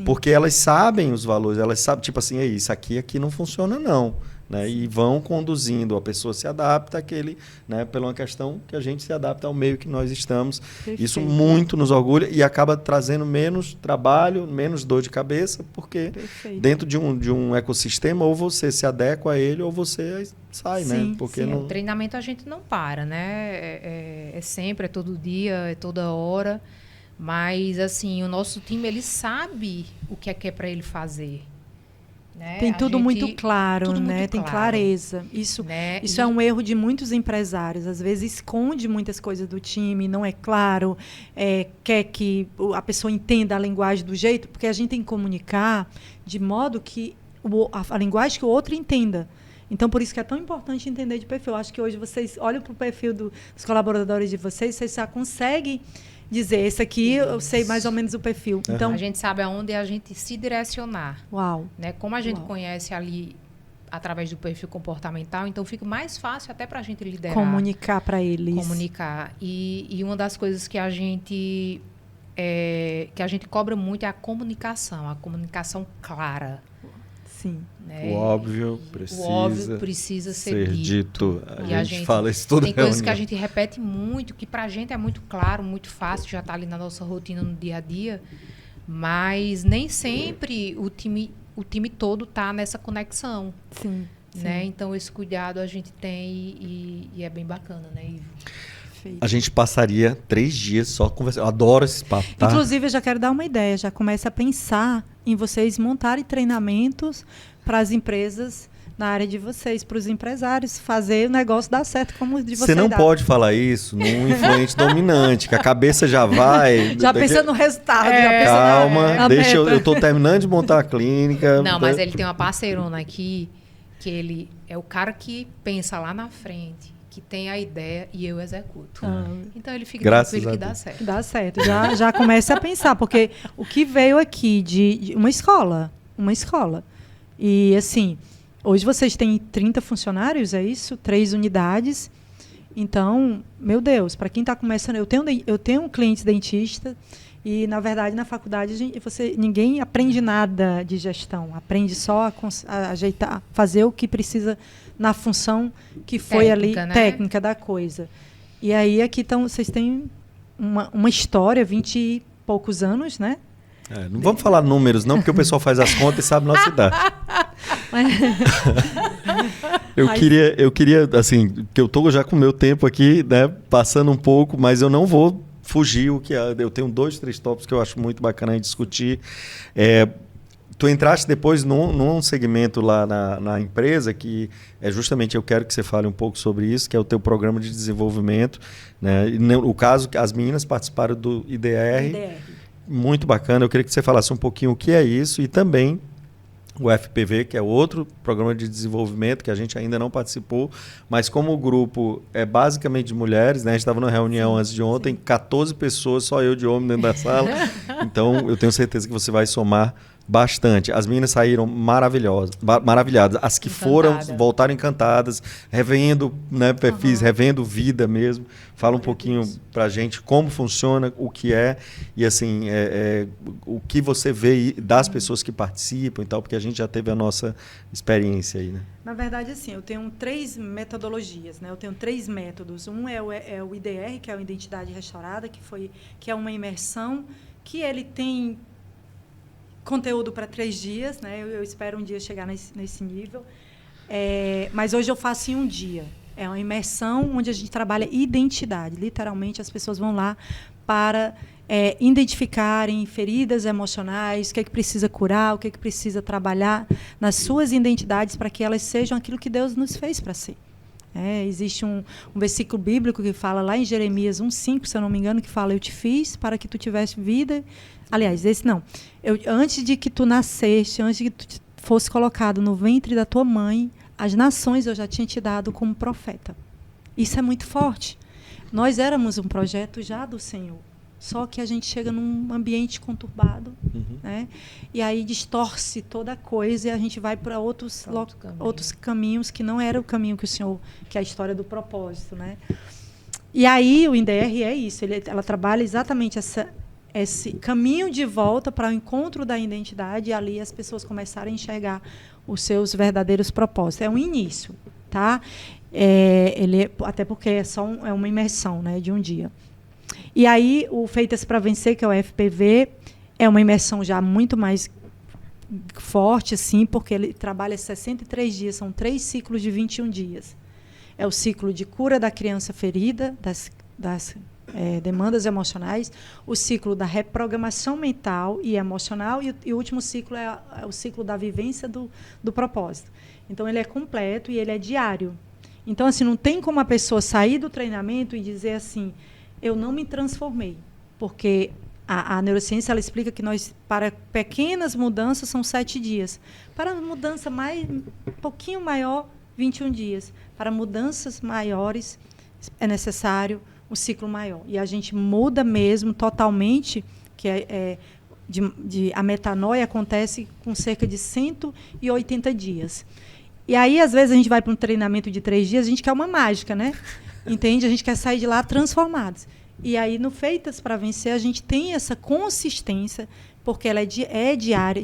porque elas sabem os valores, elas sabem, tipo assim, isso aqui não funciona não. Né? E vão conduzindo, a pessoa se adapta àquele, né? Pela uma questão que a gente se adapta ao meio que nós estamos. Perfeito. Isso muito nos orgulha e acaba trazendo menos trabalho, menos dor de cabeça, porque dentro de um ecossistema ou você se adequa a ele ou você sai, né? Porque O treinamento a gente não para, né? É sempre, é todo dia, é toda hora. Mas, assim, o nosso time, ele sabe o que é para ele fazer. Né? Tem tudo muito claro, né? Tem clareza. Isso é um erro de muitos empresários. Às vezes esconde muitas coisas do time, não é claro, quer que a pessoa entenda a linguagem do jeito, porque a gente tem que comunicar de modo que a linguagem que o outro entenda. Então, por isso que é tão importante entender de perfil. Eu acho que hoje vocês olham para o perfil dos colaboradores de vocês já conseguem dizer, esse aqui eu sei mais ou menos o perfil. Então, a gente sabe aonde a gente se direcionar. Uau. Né? Como a gente conhece ali através do perfil comportamental, então fica mais fácil até para a gente liderar. Comunicar para eles. Comunicar. E uma das coisas que a gente cobra muito é a comunicação clara. Sim. Né? O óbvio precisa ser dito. A gente fala isso toda Tem coisas que a gente repete muito, que pra gente é muito claro, muito fácil, já está ali na nossa rotina no dia a dia, mas nem sempre o time todo está nessa conexão. Sim. Né? Então esse cuidado a gente tem e é bem bacana, né, Ivo? A gente passaria 3 dias só conversando. Eu adoro esse papo, tá? Inclusive, eu já quero dar uma ideia. Já começa a pensar em vocês montarem treinamentos para as empresas na área de vocês, para os empresários, fazer o negócio dar certo como o de vocês. Você não pode falar isso num influente dominante, que a cabeça já vai... Já pensa no resultado. Calma, eu estou terminando de montar a clínica. Não, mas ele tem uma parceirona aqui, que ele é o cara que pensa lá na frente, que tem a ideia e eu executo. Então ele fica tranquilo que dá certo. Dá certo. Já começa a pensar, porque o que veio aqui de uma escola. E assim, hoje vocês têm 30 funcionários, é isso? 3 unidades. Então, meu Deus, para quem está começando, eu tenho um cliente dentista e, na verdade, na faculdade ninguém aprende nada de gestão. Aprende só a ajeitar, fazer o que precisa na função que foi técnica, ali, né? Técnica da coisa. E aí aqui vocês têm uma história, 20 e poucos anos, né? Não vamos falar números, não, porque o pessoal faz as contas e sabe a nossa idade. Eu queria, assim, que eu estou já com o meu tempo aqui, né, passando um pouco, mas eu não vou fugir eu tenho 2, 3 tópicos que eu acho muito bacana de discutir. Tu entraste depois num segmento lá na empresa que justamente eu quero que você fale um pouco sobre isso, que é o teu programa de desenvolvimento. Né? E o caso, as meninas participaram do IDR. Muito bacana. Eu queria que você falasse um pouquinho o que é isso e também o FPV, que é outro programa de desenvolvimento que a gente ainda não participou, mas como o grupo é basicamente de mulheres, né? A gente estava numa reunião antes de ontem, 14 pessoas, só eu de homem dentro da sala. Então, eu tenho certeza que você vai somar bastante. As meninas saíram maravilhadas. As que foram, voltaram encantadas, revendo, né, perfis, revendo vida mesmo. Fala um pouquinho pra gente como funciona, o que é, e assim, o que você vê das pessoas que participam e tal, porque a gente já teve a nossa experiência aí, né? Na verdade, assim, eu tenho 3 metodologias, né? Eu tenho 3 métodos. Um é o IDR, que é a Identidade Restaurada, que é uma imersão, que ele tem conteúdo para 3 dias, né? Eu espero um dia chegar nesse nível. Mas hoje eu faço em um dia. É uma imersão onde a gente trabalha identidade. Literalmente, as pessoas vão lá para identificarem feridas emocionais, o que é que precisa curar, o que é que precisa trabalhar nas suas identidades para que elas sejam aquilo que Deus nos fez para ser. Existe um versículo bíblico que fala lá em Jeremias 1,5, se eu não me engano, que fala: eu te fiz para que tu tivesse vida. Aliás, esse não. Antes de que tu nasceste, antes de que tu fosse colocado no ventre da tua mãe, as nações eu já tinha te dado como profeta. Isso é muito forte. Nós éramos um projeto já do Senhor. Só que a gente chega num ambiente conturbado, né? E aí distorce toda a coisa e a gente vai para outros caminhos que não era o caminho que o Senhor, que é a história do propósito, né? E aí o INDR é isso, ela trabalha exatamente esse caminho de volta para o encontro da identidade, e ali as pessoas começarem a enxergar os seus verdadeiros propósitos. É um início, tá? Até porque é uma imersão, né, de um dia. E aí, o Feitas para Vencer, que é o FPV, é uma imersão já muito mais forte, assim, porque ele trabalha 63 dias, são 3 ciclos de 21 dias. É o ciclo de cura da criança ferida, das demandas emocionais, o ciclo da reprogramação mental e emocional, e o último ciclo é o ciclo da vivência do propósito. Então, ele é completo e ele é diário. Então, assim, não tem como a pessoa sair do treinamento e dizer assim: eu não me transformei, porque a neurociência ela explica que para pequenas mudanças são 7 dias, para mudança um pouquinho maior, 21 dias, para mudanças maiores é necessário um ciclo maior, e a gente muda mesmo totalmente, que a metanoia acontece com cerca de 180 dias. E aí, às vezes, a gente vai para um treinamento de 3 dias, a gente quer uma mágica, né? Entende? A gente quer sair de lá transformados. E aí, no Feitas para Vencer, a gente tem essa consistência, porque ela é diário,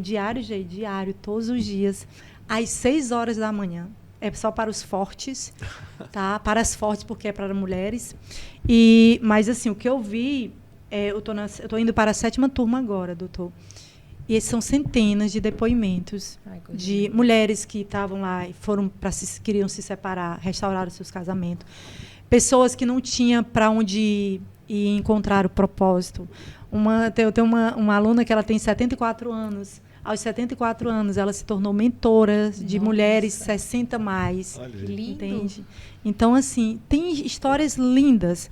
todos os dias, às 6 horas da manhã. É só para os fortes, tá? Para as fortes, porque é para mulheres. Mas, assim, o que eu vi... eu estou indo para a 7ª turma agora, doutor. E são centenas de depoimentos de mulheres que estavam lá e queriam se separar, restauraram seus casamentos. Pessoas que não tinham para onde ir encontrar o propósito. Eu tenho uma aluna que ela tem 74 anos. Aos 74 anos, ela se tornou mentora de mulheres 60 mais. Olha, lindo. Entende? Então, assim, tem histórias lindas.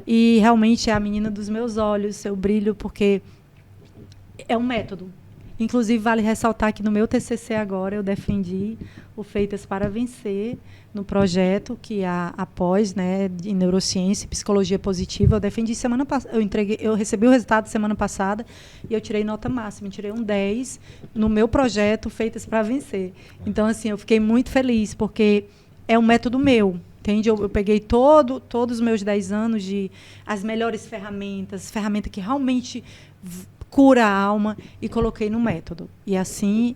E realmente é a menina dos meus olhos, seu brilho, porque é um método. Inclusive, vale ressaltar que no meu TCC agora eu defendi o Feitas para Vencer no projeto que após, né, de neurociência e psicologia positiva, eu defendi semana passada, eu recebi o resultado semana passada e eu tirei nota máxima, tirei um 10 no meu projeto Feitas para Vencer. Então, assim, eu fiquei muito feliz porque é um método meu. Entende? Eu peguei todos os meus 10 anos de as melhores ferramentas que realmente cura a alma, e coloquei no método. E assim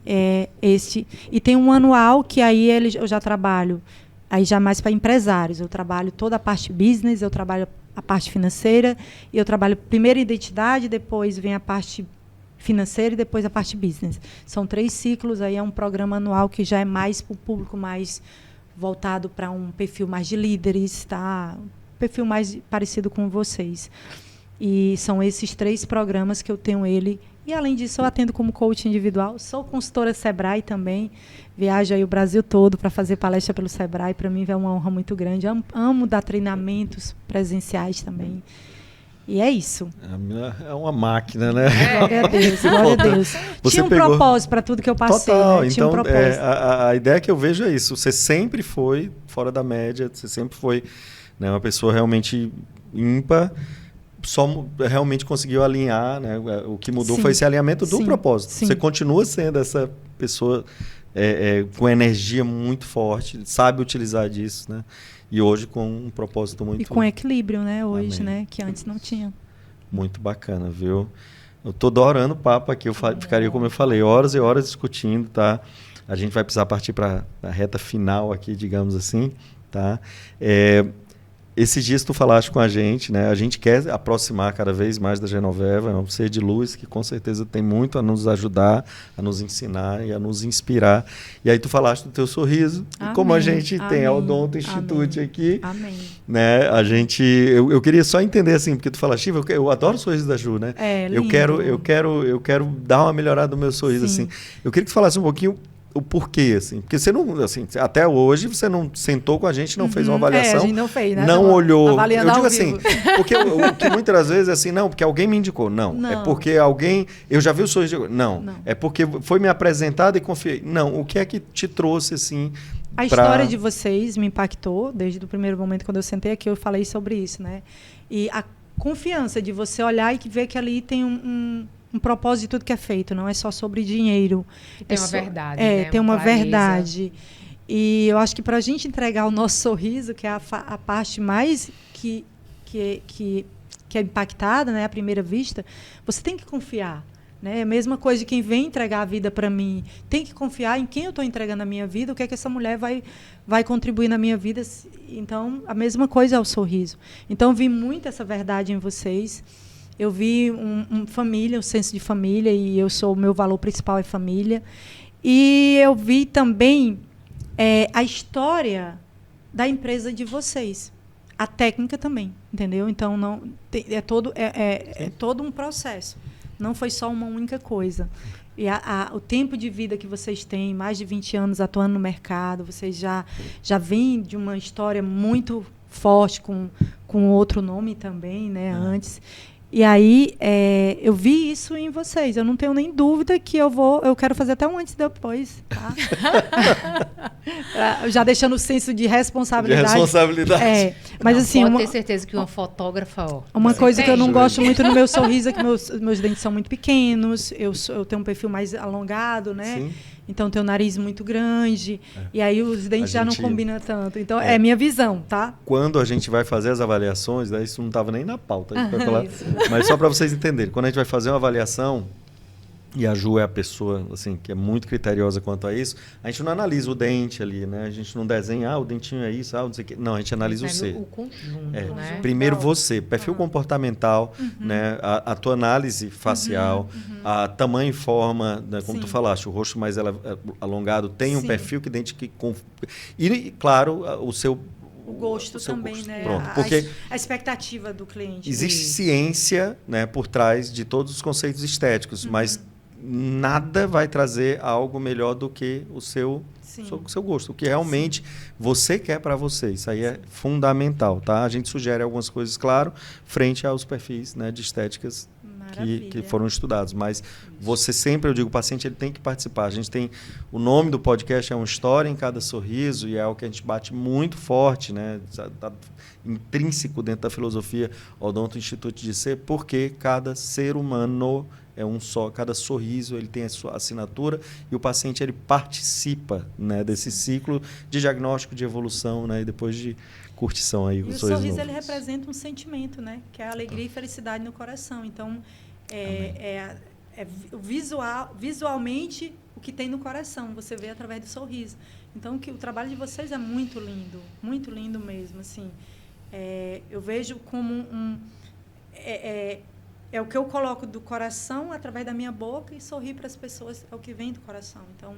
e tem um anual que aí eu já trabalho aí já mais para empresários. Eu trabalho toda a parte business, eu trabalho a parte financeira, e eu trabalho primeiro identidade, depois vem a parte financeira e depois a parte business. São 3 ciclos, aí é um programa anual que já é mais para o público mais voltado para um perfil mais de líderes, tá? Um perfil mais parecido com vocês. E são esses 3 programas que eu tenho ele. E, além disso, eu atendo como coach individual. Sou consultora Sebrae também. Viajo aí o Brasil todo para fazer palestra pelo Sebrae. Para mim é uma honra muito grande. Amo dar treinamentos presenciais também. E é isso. A mina é uma máquina, né? Glória a Deus, glória a Deus. Você Tinha um pegou... propósito para tudo que eu passei. Total. Né? Tinha Então, um propósito. a ideia que eu vejo é isso. Você sempre foi fora da média, você sempre foi, né, uma pessoa realmente ímpar, só realmente conseguiu alinhar, né? O que mudou foi esse alinhamento do propósito. Você continua sendo essa pessoa com energia muito forte, sabe utilizar disso, né? E hoje com um propósito muito... E com equilíbrio, né? Hoje, Amém. né? Que antes não tinha. Muito bacana, viu? Eu tô adorando o papo aqui. Eu ficaria, como eu falei, horas e horas discutindo, tá? A gente vai precisar partir para a reta final aqui, digamos assim, tá? Esses dias tu falaste com a gente, né? A gente quer aproximar cada vez mais da Genoveva, é um ser de luz que com certeza tem muito a nos ajudar, a nos ensinar e a nos inspirar. E aí tu falaste do teu sorriso. Amém. E como a gente tem a Odonto Institute aqui, né? A gente, eu queria só entender assim, porque tu falaste, eu adoro o sorriso da Ju, né? Lindo. Eu quero dar uma melhorada no meu sorriso, assim. Eu queria que tu falasse um pouquinho o porquê, assim. Porque você não, assim, até hoje você não sentou com a gente, não fez uma avaliação. A gente não fez, né? Não olhou. Avaliando Eu digo ao assim, vivo. porque o que muitas das vezes é assim, não, porque alguém me indicou. Não. É porque alguém, eu já vi o sorriso. Não. É porque foi me apresentado e confiei. Não. O que é que te trouxe, assim... A história de vocês me impactou desde o primeiro momento, quando eu sentei aqui, eu falei sobre isso, né? E a confiança de você olhar e ver que ali tem um propósito de tudo que é feito, não é só sobre dinheiro. Tem uma verdade, né? Tem uma verdade. E eu acho que para a gente entregar o nosso sorriso, que é a parte mais que é impactada, né, à primeira vista, você tem que confiar. Né? A mesma coisa de quem vem entregar a vida para mim. Tem que confiar em quem eu estou entregando a minha vida, o que é que essa mulher vai contribuir na minha vida. Então, a mesma coisa é o sorriso. Então, eu vi muito essa verdade em vocês. Eu vi família, um senso de família, e o meu valor principal é família. E eu vi também a história da empresa de vocês. A técnica também, entendeu? Então, é todo um processo. Não foi só uma única coisa. E o tempo de vida que vocês têm, mais de 20 anos atuando no mercado, vocês já vêm de uma história muito forte, com outro nome também, né, antes. E aí, eu vi isso em vocês. Eu não tenho nem dúvida que eu quero fazer até um antes e depois, tá? Já deixando o senso de responsabilidade. De responsabilidade. Mas não, assim, pode ter certeza que uma fotógrafa... Uma coisa que eu não gosto muito no meu sorriso é que meus dentes são muito pequenos. Eu tenho um perfil mais alongado, né? Sim. Então, tenho o nariz muito grande. E aí, os dentes já não combinam tanto. Então, é minha visão, tá? Quando a gente vai fazer as avaliações, né, isso não estava nem na pauta. A gente vai falar, mas só para vocês entenderem. Quando a gente vai fazer uma avaliação, e a Ju é a pessoa assim, que é muito criteriosa quanto a isso, a gente não analisa o dente ali, né? A gente não desenha, o dentinho é isso, não sei o quê. Não, a gente analisa o ser. O conjunto, né? Primeiro você, perfil comportamental, né? A tua análise facial, a tamanho e forma, né? Como tu falaste, o rosto mais alongado tem um perfil que e, claro, o seu... O gosto também, gosto. Né? Pronto, porque a expectativa do cliente. Existe ciência, né, por trás de todos os conceitos estéticos, mas nada vai trazer algo melhor do que o seu gosto, o que realmente você quer para você. Isso aí é fundamental, tá? A gente sugere algumas coisas, claro, frente aos perfis, né, de estéticas que foram estudados. Mas você sempre, eu digo, o paciente ele tem que participar. A gente tem... O nome do podcast é Uma História em Cada Sorriso, e é algo que a gente bate muito forte, né? Está intrínseco dentro da filosofia Odonto Institute de Ser, porque cada ser humano é um só, cada sorriso ele tem a sua assinatura, e o paciente ele participa, né, desse ciclo de diagnóstico, de evolução, né, e depois de curtição aí. E o sorriso ele representa um sentimento, né, que é a alegria e felicidade no coração. Então, visualmente o que tem no coração, você vê através do sorriso. Então, o trabalho de vocês é muito lindo mesmo, assim. Eu vejo como é o que eu coloco do coração através da minha boca, e sorrir para as pessoas é o que vem do coração. Então,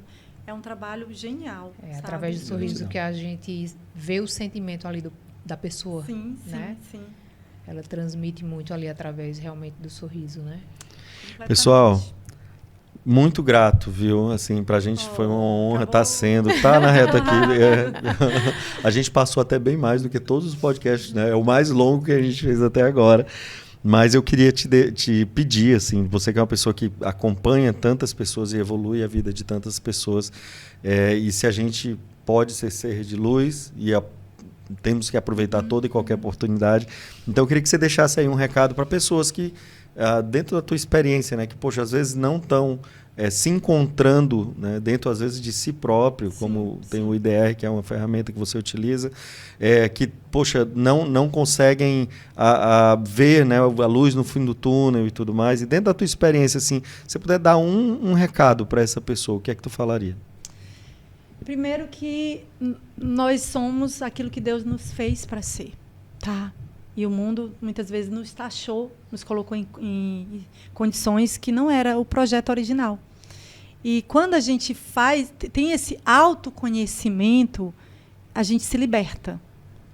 é um trabalho genial. Através do sorriso que a gente vê o sentimento ali da pessoa. Sim, né? sim. Ela transmite muito ali através realmente do sorriso, né? Pessoal, muito grato, viu? Assim, pra gente foi uma honra, tá na reta aqui. A gente passou até bem mais do que todos os podcasts, né? É o mais longo que a gente fez até agora. Mas eu queria te pedir, assim, você que é uma pessoa que acompanha tantas pessoas e evolui a vida de tantas pessoas, e se a gente pode ser de luz e temos que aproveitar toda e qualquer oportunidade. Então, eu queria que você deixasse aí um recado para pessoas que, dentro da tua experiência, né, que, poxa, às vezes não estão se encontrando, né, dentro, às vezes, de si próprio, como tem o IDR, que é uma ferramenta que você utiliza, que, poxa, não conseguem ver, né, a luz no fim do túnel e tudo mais. E dentro da tua experiência, assim, se você puder dar um recado para essa pessoa, o que é que tu falaria? Primeiro que nós somos aquilo que Deus nos fez para ser, tá? E o mundo, muitas vezes, nos taxou, nos colocou em condições que não era o projeto original. E quando a gente tem esse autoconhecimento, a gente se liberta,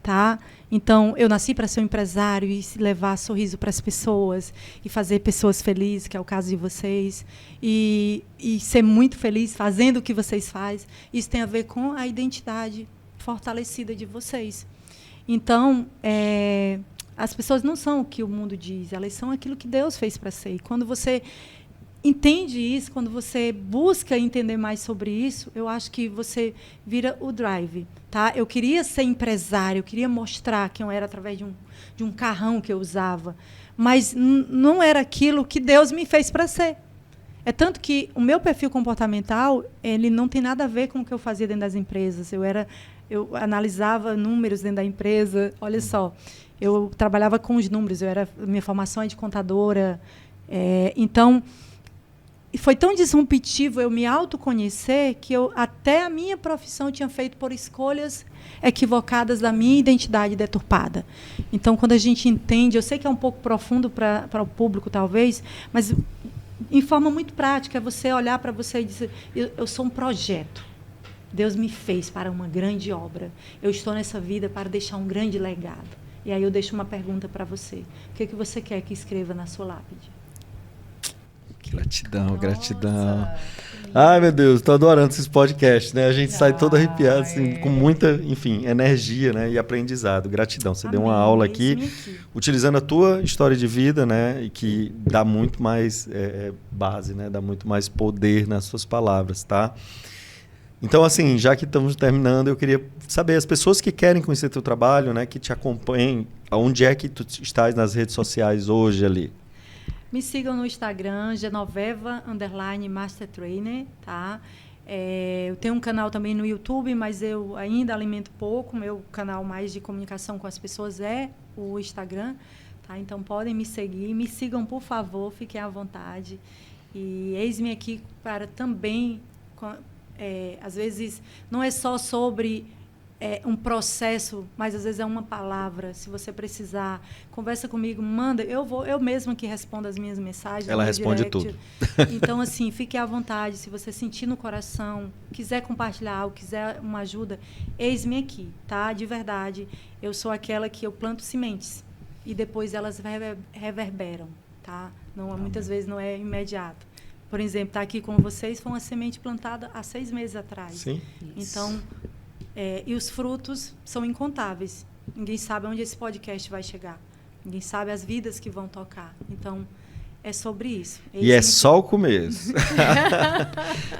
tá? Então, eu nasci para ser um empresário e levar sorriso para as pessoas e fazer pessoas felizes, que é o caso de vocês, e ser muito feliz fazendo o que vocês fazem. Isso tem a ver com a identidade fortalecida de vocês. Então, as pessoas não são o que o mundo diz, elas são aquilo que Deus fez para ser. E quando você entende isso, quando você busca entender mais sobre isso, eu acho que você vira o drive. Tá? Eu queria ser empresário, eu queria mostrar quem eu era através de um carrão que eu usava, mas não era aquilo que Deus me fez para ser. É tanto que o meu perfil comportamental, ele não tem nada a ver com o que eu fazia dentro das empresas. Eu analisava números dentro da empresa. Olha só, eu trabalhava com os números. Minha formação é de contadora. Então, foi tão disruptivo eu me autoconhecer que até a minha profissão tinha feito por escolhas equivocadas da minha identidade deturpada. Então, quando a gente entende, eu sei que é um pouco profundo para o público, talvez, mas em forma muito prática, é você olhar para você e dizer, eu sou um projeto. Deus me fez para uma grande obra. Eu estou nessa vida para deixar um grande legado. E aí eu deixo uma pergunta para você. O que você quer que escreva na sua lápide? Gratidão, gratidão. Ai, meu Deus, estou adorando esses podcasts, né? A gente sai todo arrepiado, assim, com muita, enfim, energia, né? E aprendizado. Gratidão. Você deu uma aula aqui, utilizando a tua história de vida, né? E que dá muito mais base, né? Dá muito mais poder nas suas palavras, tá? Então, assim, já que estamos terminando, eu queria saber, as pessoas que querem conhecer teu trabalho, né? Que te acompanhem, onde é que tu estás nas redes sociais hoje ali? Me sigam no Instagram, Genoveva_Master Trainer, tá? Eu tenho um canal também no YouTube, mas eu ainda alimento pouco. Meu canal mais de comunicação com as pessoas é o Instagram, tá? Então, podem me seguir. Me sigam, por favor, fiquem à vontade. E eis-me aqui para também... às vezes, não é só sobre... um processo, mas às vezes é uma palavra. Se você precisar, conversa comigo, manda. Eu mesma que respondo as minhas mensagens. Ela responde tudo. Então, assim, fique à vontade. Se você sentir no coração, quiser compartilhar algo, quiser uma ajuda, eis-me aqui, tá? De verdade. Eu sou aquela que eu planto sementes e depois elas reverberam, tá? Muitas vezes não é imediato. Por exemplo, estar aqui com vocês foi uma semente plantada há 6 meses atrás. Sim. Então... e os frutos são incontáveis. Ninguém sabe onde esse podcast vai chegar. Ninguém sabe as vidas que vão tocar. Então, é sobre isso. E é só o começo.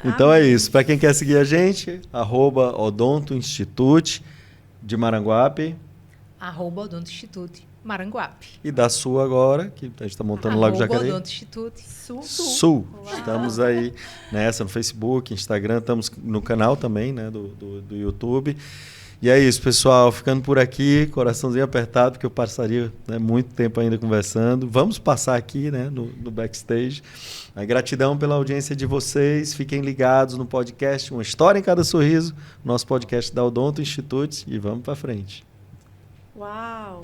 Então é isso. Para quem quer seguir a gente, @Odonto-Institute de Maranguape. @Odonto-Institute Maranguape. E da Sul agora, que a gente está montando no Lago Jacareí. Odonto-Institute Sul. Estamos aí nessa, no Facebook, Instagram, estamos no canal também, né, do YouTube. E é isso, pessoal, ficando por aqui, coraçãozinho apertado, porque eu passaria, né, muito tempo ainda conversando. Vamos passar aqui, né, no backstage. A gratidão pela audiência de vocês. Fiquem ligados no podcast Uma História em Cada Sorriso, nosso podcast da Odonto Institute, e vamos para frente. Uau!